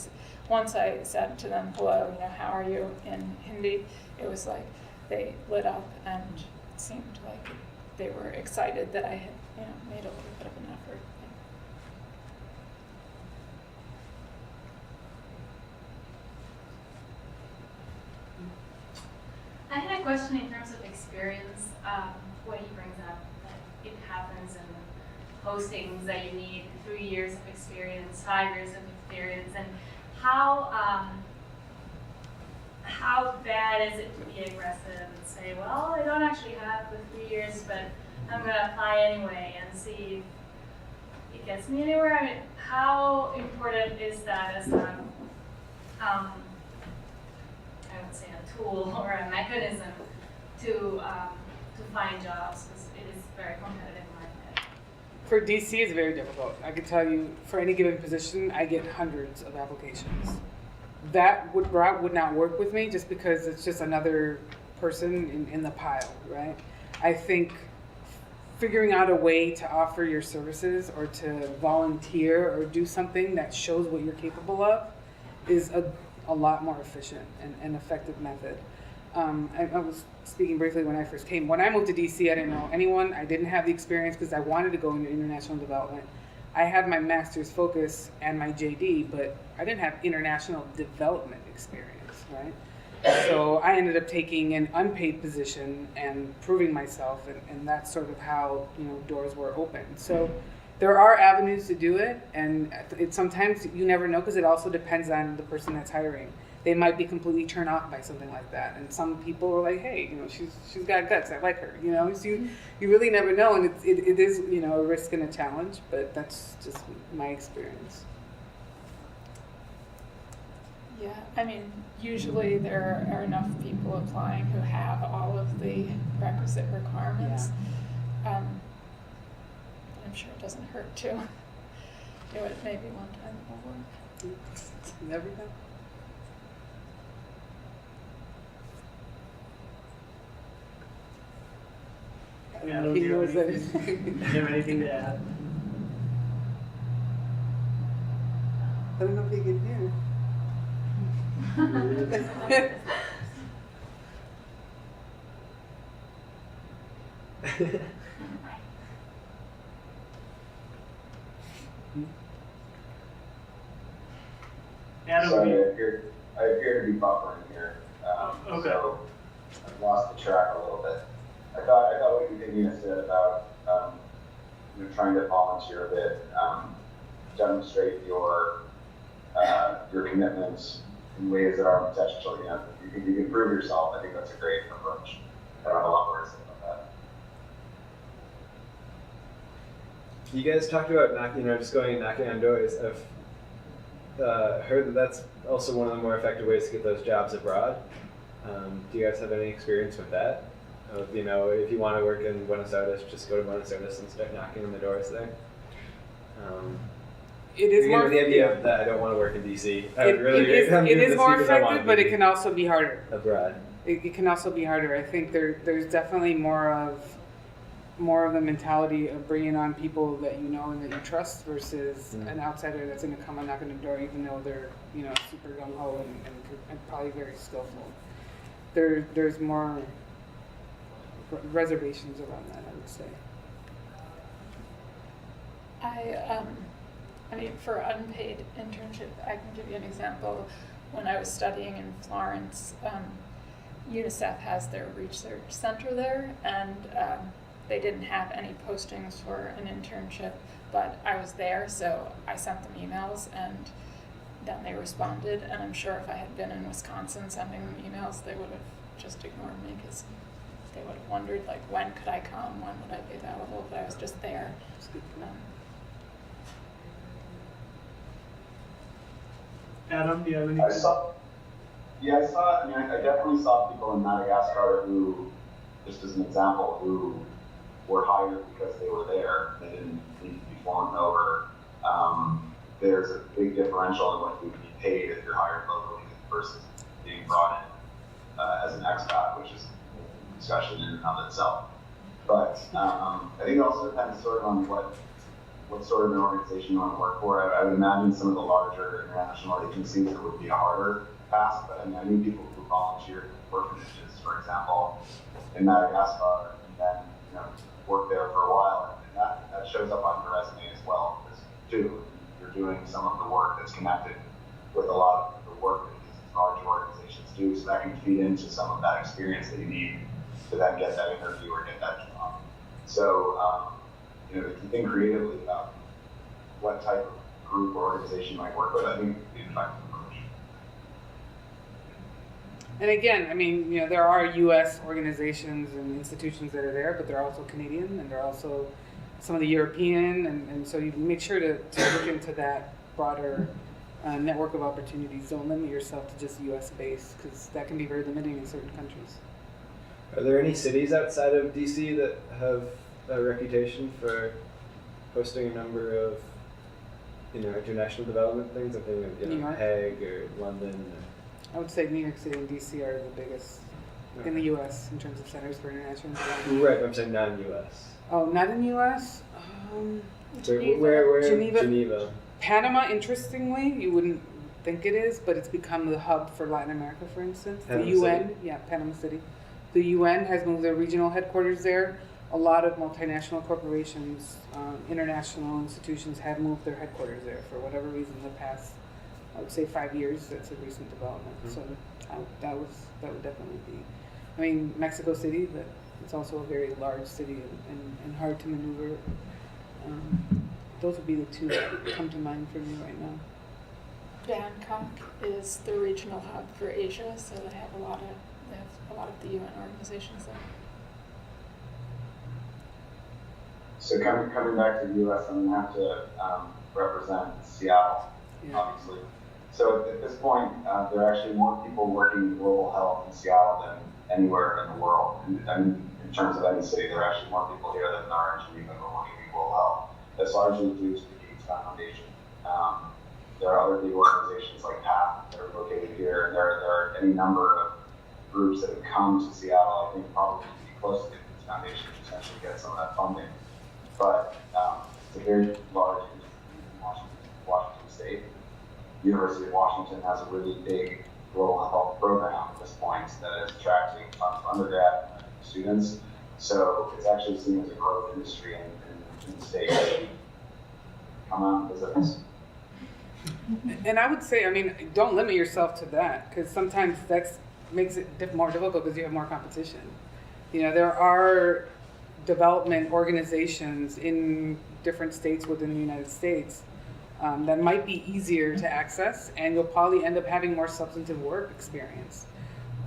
once I said to them, hello, how are you, in Hindi, it was like they lit up and it seemed like they were excited that I had, made a little bit of an effort.
I had a question in terms of experience. What he brings up, that it happens in postings that you need 3 years of experience, 5 years of experience, and how bad is it to be aggressive and say, well, I don't actually have the 3 years, but I'm going to apply anyway and see if it gets me anywhere? I mean, how important is that as a, I would say a tool or a mechanism to find jobs, because it is a very competitive market?
For DC, it's very difficult. I can tell you, for any given position, I get hundreds of applications. That would not work with me just because it's just another person in the pile, right? I think figuring out a way to offer your services or to volunteer or do something that shows what you're capable of is a lot more efficient and effective method. I was speaking briefly when I first came. When I moved to DC, I didn't know anyone. I didn't have the experience because I wanted to go into international development. I had my master's focus and my JD, but I didn't have international development experience, right? So I ended up taking an unpaid position and proving myself, and that's sort of how doors were open. So there are avenues to do it, and sometimes you never know because it also depends on the person that's hiring. They might be completely turned off by something like that, and some people are like, "Hey, she's got guts. I like her." So you really never know, and it is a risk and a challenge. But that's just my experience.
Yeah, I mean, usually there are enough people applying who have all of the requisite requirements.
Yeah.
I'm sure it doesn't hurt to do it maybe one time will work.
Never know.
Adam,
He
do you
knows
have
that.
anything, do you have anything to add?
I don't know if he can hear.
Adam,
Sorry,
we-
I appear to be buffering here.
Okay.
So I've lost the track a little bit. I thought what Eugenia said about trying to volunteer a bit, demonstrate your commitments in ways that are potential. You can prove yourself. I think that's a great approach. I don't have a lot more to say about that.
You guys talked about just going and knocking on doors. I've heard that that's also one of the more effective ways to get those jobs abroad. Do you guys have any experience with that? If you want to work in Buenos Aires, just go to Buenos Aires and start knocking on the doors there.
It is
Again,
more.
with the idea that I don't want to work in DC.
It is more effective, but it can also be harder.
Abroad.
It can also be harder. I think there's definitely more of the mentality of bringing on people that you know and that you trust versus an outsider that's going to come and knock on the door, even though they're super gung ho and probably very skillful. There's more reservations around that, I would say.
I mean, for unpaid internship, I can give you an example. When I was studying in Florence, UNICEF has their research center there, and they didn't have any postings for an internship, but I was there, so I sent them emails, and then they responded. And I'm sure if I had been in Wisconsin sending them emails, they would have just ignored me, because they would have wondered, like, when could I come, when would I be available, but I was just there.
Adam, do you have anything?
I definitely saw people in Madagascar who, just as an example, who were hired because they were there. They didn't need to be flown over. There's a big differential in what you would be paid if you're hired locally versus being brought in as an expat, which is a discussion in and of itself. But I think it also depends sort of on what sort of an organization you want to work for. I would imagine some of the larger international agencies, it would be a harder task, but I knew people who volunteered for orphanages, for example, in Madagascar, and then worked there for a while, and that shows up on your resume as well, too. You're doing some of the work that's connected with a lot of the work that these large organizations do, so that can feed into some of that experience that you need to then get that interview or get that job. So, if you think creatively about what type of group or organization you might work with, I think it'd be an effective approach.
And again, I mean, there are U.S. organizations and institutions that are there, but they're also Canadian, and they're also some of the European, and so you make sure to look into that broader network of opportunities. Don't limit yourself to just U.S. based, because that can be very limiting in certain countries.
Are there any cities outside of DC that have a reputation for hosting a number of international development things? I think
New York?
Hague or London.
I would say New York City and D.C. are the biggest in the U.S. in terms of centers for international development.
Right, I'm saying non-U.S.
Oh, not in the U.S.
Where?
Geneva. Panama, interestingly, you wouldn't think it is, but it's become the hub for Latin America, for instance.
Panama
the UN,
City.
Panama City. The UN has moved their regional headquarters there. A lot of multinational corporations, international institutions have moved their headquarters there for whatever reason in the past, I would say 5 years. That's a recent development. So that would definitely be. I mean, Mexico City, but it's also a very large city and hard to maneuver. Those would be the two that come to mind for me right now.
Bangkok is the regional hub for Asia, so they have a lot of the UN organizations there.
So coming back to the U.S., I'm going to have to represent Seattle, obviously. So at this point, there are actually more people working in global health in Seattle than anywhere in the world. And in terms of any city, there are actually more people here than there are in Geneva who are working in global health. That's largely due to the Gates Foundation. There are other big organizations like PATH that are located here, and there are any number of groups that have come to Seattle. I think probably close to Foundation to potentially get some of that funding. But it's a very large industry in Washington State. University of Washington has a really big global health program at this point that is attracting tons of undergrad students. So it's actually seen as a growth industry in the state. Come on, visit us.
And I would say, I mean, don't limit yourself to that, because sometimes that makes it more difficult because you have more competition. You know, there are development organizations in different states within the United States that might be easier to access, and you'll probably end up having more substantive work experience.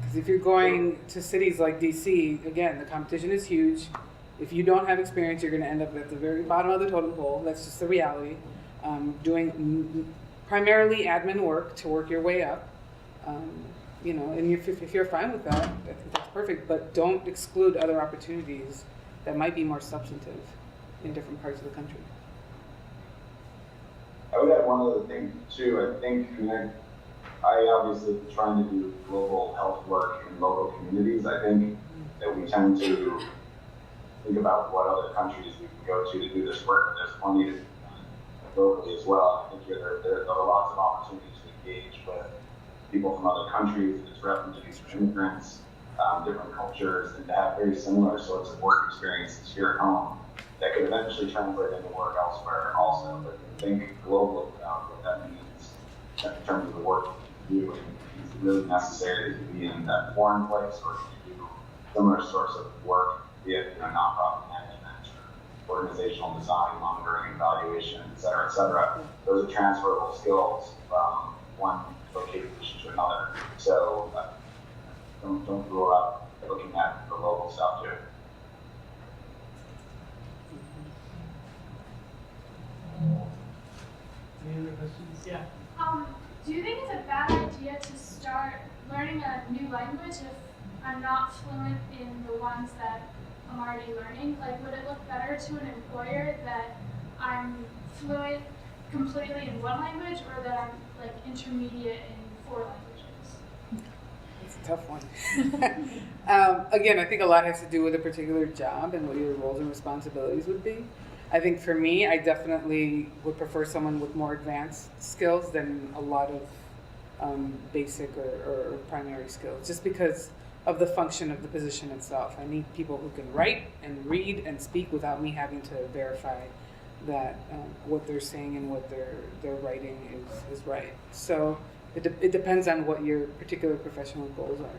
Because if you're going to cities like DC, again, the competition is huge. If you don't have experience, you're going to end up at the very bottom of the totem pole. That's just the reality. Doing primarily admin work to work your way up. You know, and if you're fine with that, I think that's perfect. But don't exclude other opportunities that might be more substantive in different parts of the country.
I would add one other thing too. I think, I obviously trying to do global health work in local communities. I think that we tend to think about what other countries we can go to do this work. There's plenty to do locally as well. I think there are lots of opportunities to engage with people from other countries, as refugees or immigrants, different cultures, and to have very similar sorts of work experiences here at home that could eventually translate into work elsewhere also. But think globally about what that means in terms of the work you do. And is it really necessary to be in that foreign place, or to do similar sorts of work, be it nonprofit management or organizational design, monitoring, evaluation, et cetera, those are transferable skills from one location to another. So don't rule out looking at the local stuff too.
Any other questions? Yeah.
Do you think it's a bad idea to start learning a new language if I'm not fluent in the ones that I'm already learning? Like, would it look better to an employer that I'm fluent completely in one language, or that I'm like intermediate in 4 languages?
It's a tough one. Again, I think a lot has to do with a particular job and what your roles and responsibilities would be. I think for me, I definitely would prefer someone with more advanced skills than a lot of basic or primary skills, just because of the function of the position itself. I need people who can write and read and speak without me having to verify that what they're saying and what they're writing is right. So it depends on what your particular professional goals are.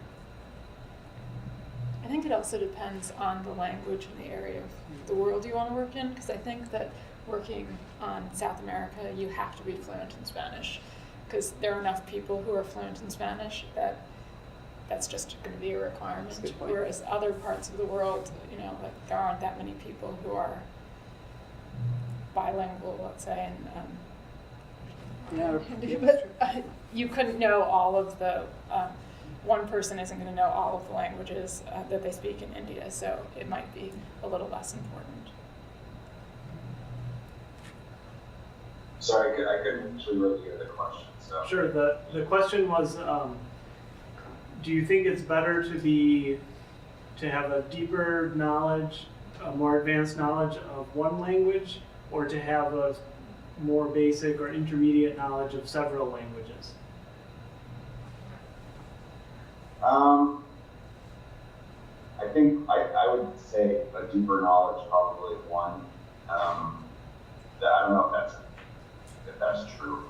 I think it also depends on the language and the area of the world you want to work in, because I think that working on South America, you have to be fluent in Spanish, because there are enough people who are fluent in Spanish that that's just going to be a requirement. Whereas other parts of the world, like there aren't that many people who are bilingual, let's say, but you couldn't know all of the. One person isn't going to know all of the languages that they speak in India, so it might be a little less important.
Sorry, I couldn't actually really hear the question. So.
Sure. The question was, do you think it's better to have a deeper knowledge, a more advanced knowledge of one language, or to have a more basic or intermediate knowledge of several languages?
I think I would say a deeper knowledge probably of one. I don't know if that's true.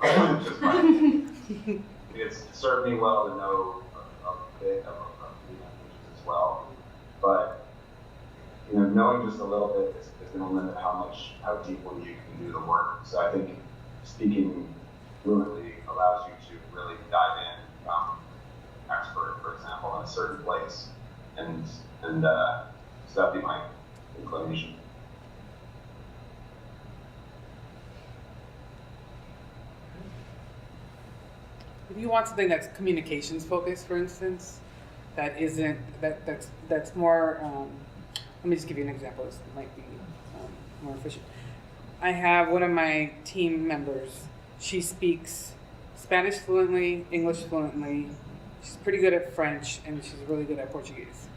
It's served me well to know a bit of a few languages as well, but knowing just a little bit is going to limit how deeply you can do the work. So I think speaking fluently allows you to really dive in, become expert, for example, in a certain place, and so that'd be my inclination.
If you want something that's communications focused, for instance, that's more. Let me just give you an example. This might be more efficient. I have one of my team members. She speaks Spanish fluently, English fluently. She's pretty good at French, and she's really good at Portuguese.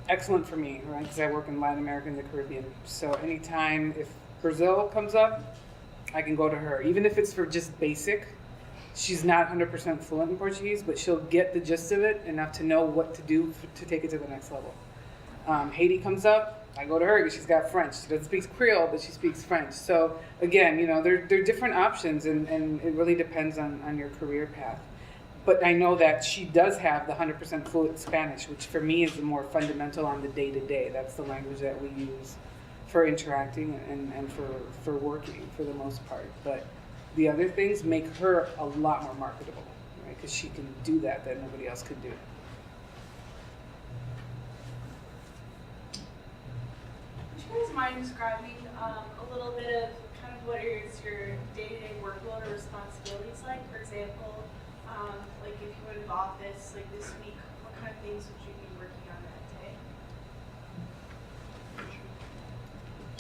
excellent for me, right? Because I work in Latin America and the Caribbean. So anytime if Brazil comes up, I can go to her, even if it's for just basic. She's not 100% fluent in Portuguese, but she'll get the gist of it enough to know what to do to take it to the next level. Haiti comes up, I go to her because she's got French. She doesn't speak Creole, but she speaks French. So again, there are different options, and it really depends on your career path. But I know that she does have the 100% fluent Spanish, which for me is the more fundamental on the day-to-day. That's the language that we use for interacting and for working for the most part. But the other things make her a lot more marketable, right? Because she can do that nobody else could do.
Would you guys mind describing a little bit of kind of what is your day-to-day workload or responsibilities like? For example, like if you went to the office like this week, what kind of things would you be working on that day?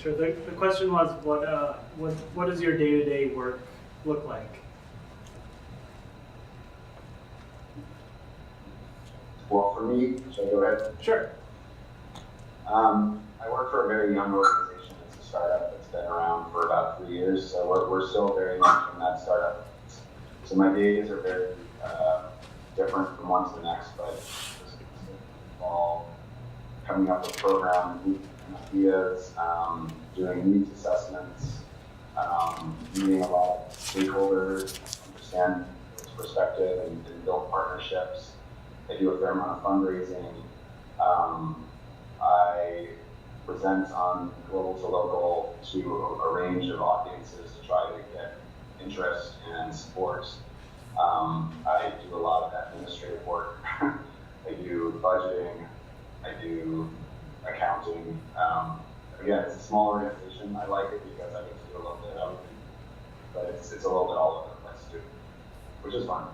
Sure. The question was, what does your day-to-day work look like?
Well, for me, should I go ahead?
Sure.
I work for a very young organization. It's a startup that's been around for about 3 years, so we're still very much in that startup. So my days are very different from one to the next, but it's all coming up with programs, ideas, doing needs assessments, meeting a lot of stakeholders, understand its perspective, and build partnerships. I do a fair amount of fundraising. I present on global to local to a range of audiences to try to get interest and support. I do a lot of administrative work. I do budgeting. I do accounting. Again, it's a small organization. I like it because I get to do a little bit of everything, but it's a little bit all over the place too, which is fun.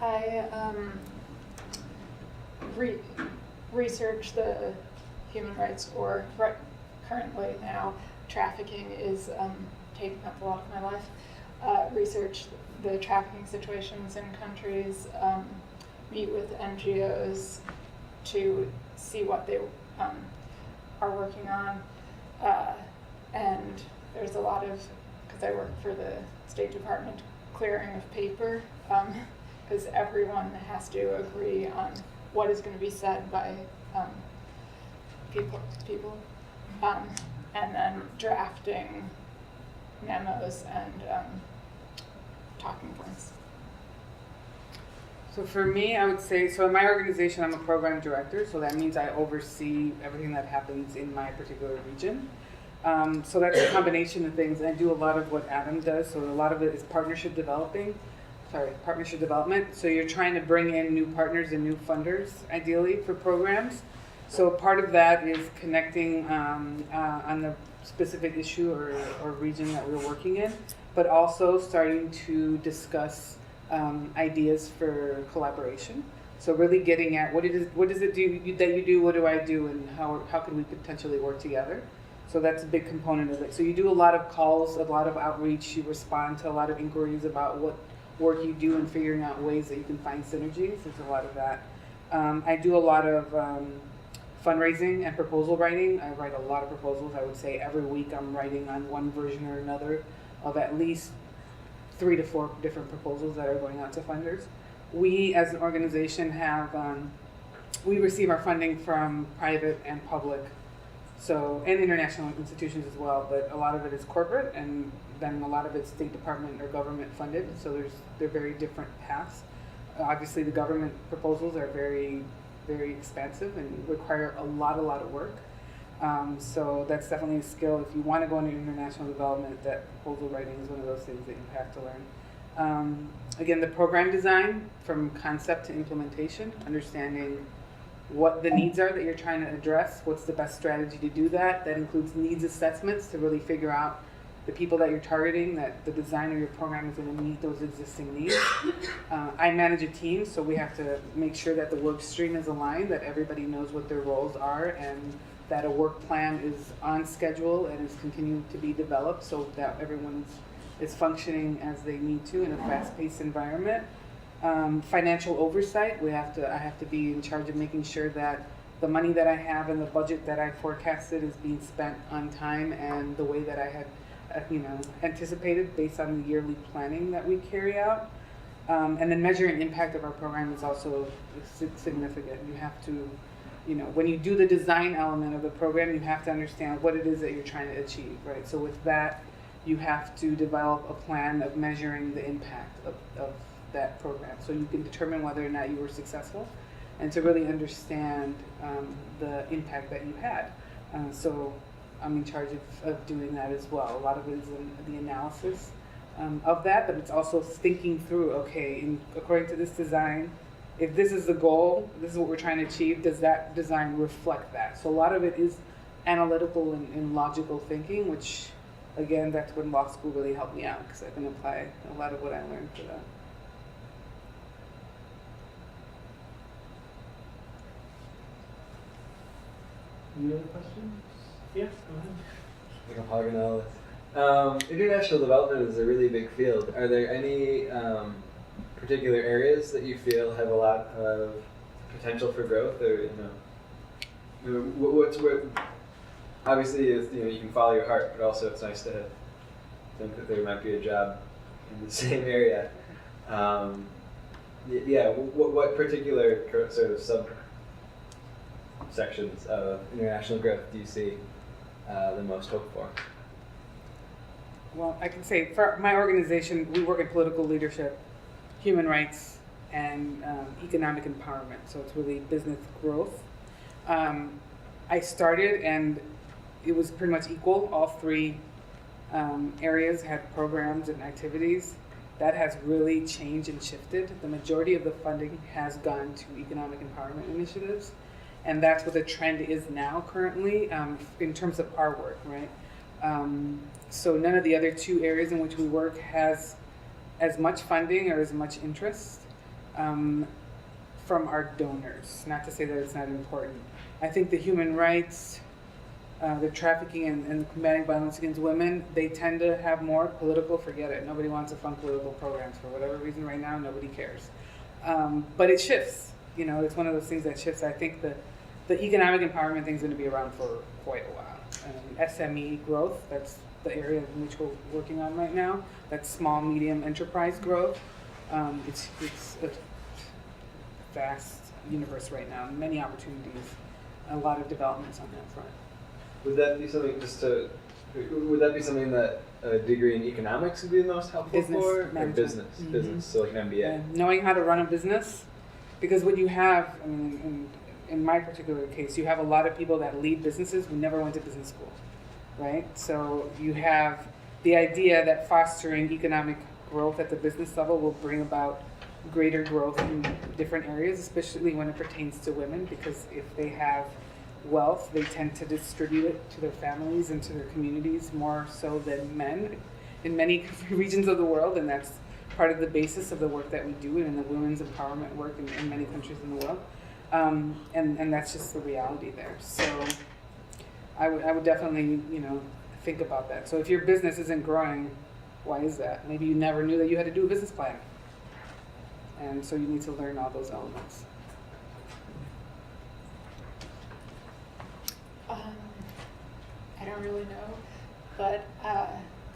I research the human rights, or currently now trafficking is taking up a lot of my life. Research the trafficking situations in countries, meet with NGOs to see what they are working on. And there's a lot of, because I work for the State Department, clearing of paper, because everyone has to agree on what is going to be said by people, and then drafting memos and talking points.
So for me, I would say, so in my organization, I'm a program director, so that means I oversee everything that happens in my particular region. So that's a combination of things. I do a lot of what Adam does, so a lot of it is partnership development. So you're trying to bring in new partners and new funders, ideally, for programs. So part of that is connecting on the specific issue or region that we're working in, but also starting to discuss ideas for collaboration. So really getting at what does it do that you do, what do I do, and how can we potentially work together? So that's a big component of it. So you do a lot of calls, a lot of outreach, you respond to a lot of inquiries about what work you do and figuring out ways that you can find synergies. There's a lot of that. I do a lot of fundraising and proposal writing. I write a lot of proposals. I would say every week I'm writing on one version or another of at least 3 to 4 different proposals that are going out to funders. We as an organization have, we receive our funding from private and public, and international institutions as well, but a lot of it is corporate, and then a lot of it's State Department or government funded, so they're very different paths. Obviously the government proposals are very, very expansive and require a lot of work. So that's definitely a skill. If you want to go into international development, that proposal writing is one of those things that you have to learn. Again, the program design from concept to implementation, understanding what the needs are that you're trying to address, what's the best strategy to do that. That includes needs assessments to really figure out the people that you're targeting, that the design of your program is going to meet those existing needs. I manage a team, so we have to make sure that the work stream is aligned, that everybody knows what their roles are, and that a work plan is on schedule and is continuing to be developed so that everyone is functioning as they need to in a fast-paced environment. Financial oversight, I have to be in charge of making sure that the money that I have and the budget that I forecasted is being spent on time and the way that I had, anticipated based on the yearly planning that we carry out. And then measuring impact of our program is also significant. You have to, when you do the design element of the program, you have to understand what it is that you're trying to achieve, right? So with that, you have to develop a plan of measuring the impact of that program, so you can determine whether or not you were successful, and to really understand the impact that you had. So I'm in charge of doing that as well. A lot of it is in the analysis of that, but it's also thinking through, okay, according to this design, if this is the goal, this is what we're trying to achieve, does that design reflect that? So a lot of it is analytical and logical thinking, which, again, that's when law school really helped me out, because I can apply a lot of what I learned to that.
Any other questions? Yeah, go ahead.
Like I'm hogging all this. International development is a really big field. Are there any particular areas that you feel have a lot of potential for growth, or obviously you can follow your heart, but also it's nice to think that there might be a job in the same area. What particular sort of subsections of international growth do you see the most hope for?
Well, I can say for my organization, we work in political leadership, human rights, and economic empowerment. So it's really business growth. I started, and it was pretty much equal. All three areas had programs and activities. That has really changed and shifted. The majority of the funding has gone to economic empowerment initiatives, and that's what the trend is now currently in terms of our work, right? So none of the other two areas in which we work has as much funding or as much interest from our donors. Not to say that it's not important. I think the human rights, the trafficking and combating violence against women, they tend to have more political, forget it. Nobody wants to fund political programs for whatever reason right now, nobody cares. But it shifts, it's one of those things that shifts. I think the economic empowerment thing is going to be around for quite a while. SME growth, that's the area in which we're working on right now. That's small, medium enterprise growth. It's a vast universe right now, many opportunities, a lot of developments on that front.
Would that be something that a degree in economics would be the most helpful
Business
for? Or
management.
business, business, so like an MBA.
And knowing how to run a business, because what you have, in my particular case, you have a lot of people that lead businesses who never went to business school, right? So you have the idea that fostering economic growth at the business level will bring about greater growth in different areas, especially when it pertains to women, because if they have wealth, they tend to distribute it to their families and to their communities more so than men in many regions of the world, and that's part of the basis of the work that we do and in the women's empowerment work in many countries in the world. And that's just the reality there. So I would definitely, think about that. So if your business isn't growing, why is that? Maybe you never knew that you had to do a business plan. And so you need to learn all those elements.
I don't really know, but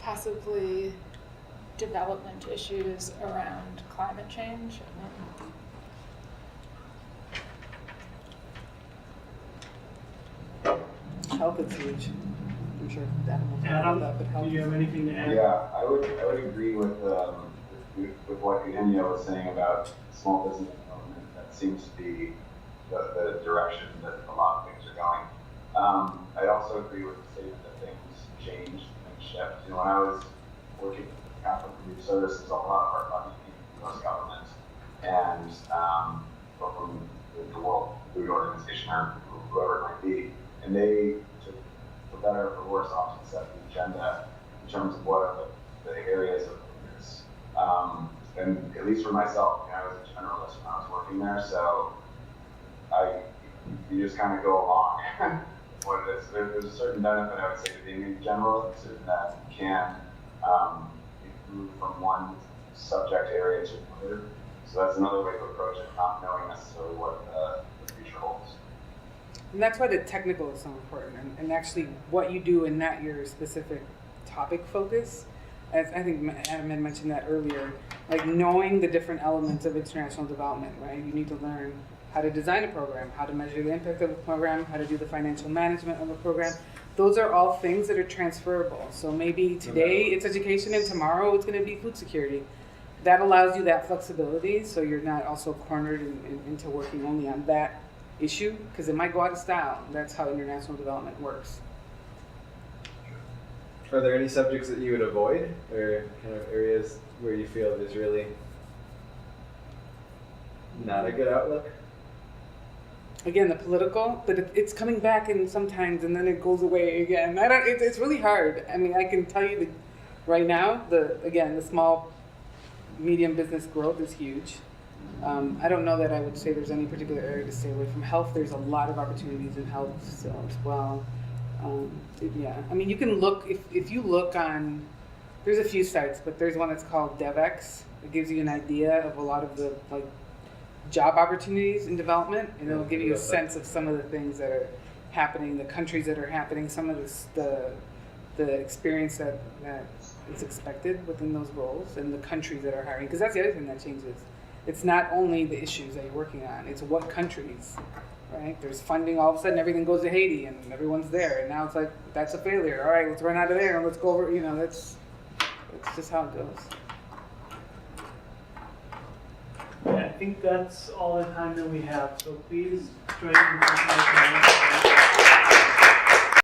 possibly development issues around climate change.
Health is huge. I'm sure Adam will talk
Adam,
about that, but health.
do you have anything to add?
Yeah, I would agree with what Eugenia was saying about small business development. That seems to be the direction that a lot of things are going. I also agree with the statement that things change and shift. When I was working with Catholic Community Services, a lot of our funding came from the U.S. government and from the World Food Organization or whoever it might be, and they took, for better or for worse, often set the agenda in terms of what are the areas of focus. And at least for myself, I was a generalist when I was working there, so you just kind of go along. What it is, there's a certain benefit, I would say, to being a generalist, is that you can move from one subject area to another. So that's another way to approach it, not knowing necessarily what the future holds.
And that's why the technical is so important, and actually what you do and not your specific topic focus. As I think Adam had mentioned that earlier, like knowing the different elements of international development, right? You need to learn how to design a program, how to measure the impact of a program, how to do the financial management of a program. Those are all things that are transferable. So maybe today it's education and tomorrow it's going to be food security. That allows you that flexibility, so you're not also cornered into working only on that issue, because it might go out of style. That's how international development works.
Are there any subjects that you would avoid, or kind of areas where you feel there's really not a good outlook?
Again, the political, but it's coming back in sometimes, and then it goes away again. It's really hard. I mean, I can tell you that right now, the small, medium business growth is huge. I don't know that I would say there's any particular area to stay away from. Health, there's a lot of opportunities in health still as well. I mean, you can look, if you look on, there's a few sites, but there's one that's called DevX. It gives you an idea of a lot of the job opportunities in development, and it'll give you a sense of some of the things that are happening, the countries that are happening, some of the experience that is expected within those roles, and the countries that are hiring. Because that's the other thing that changes. It's not only the issues that you're working on, it's what countries, right? There's funding, all of a sudden everything goes to Haiti and everyone's there, and now it's like, that's a failure. All right, let's run out of there and let's go over, that's just how it goes.
Yeah, I think that's all the time that we have, so please join me in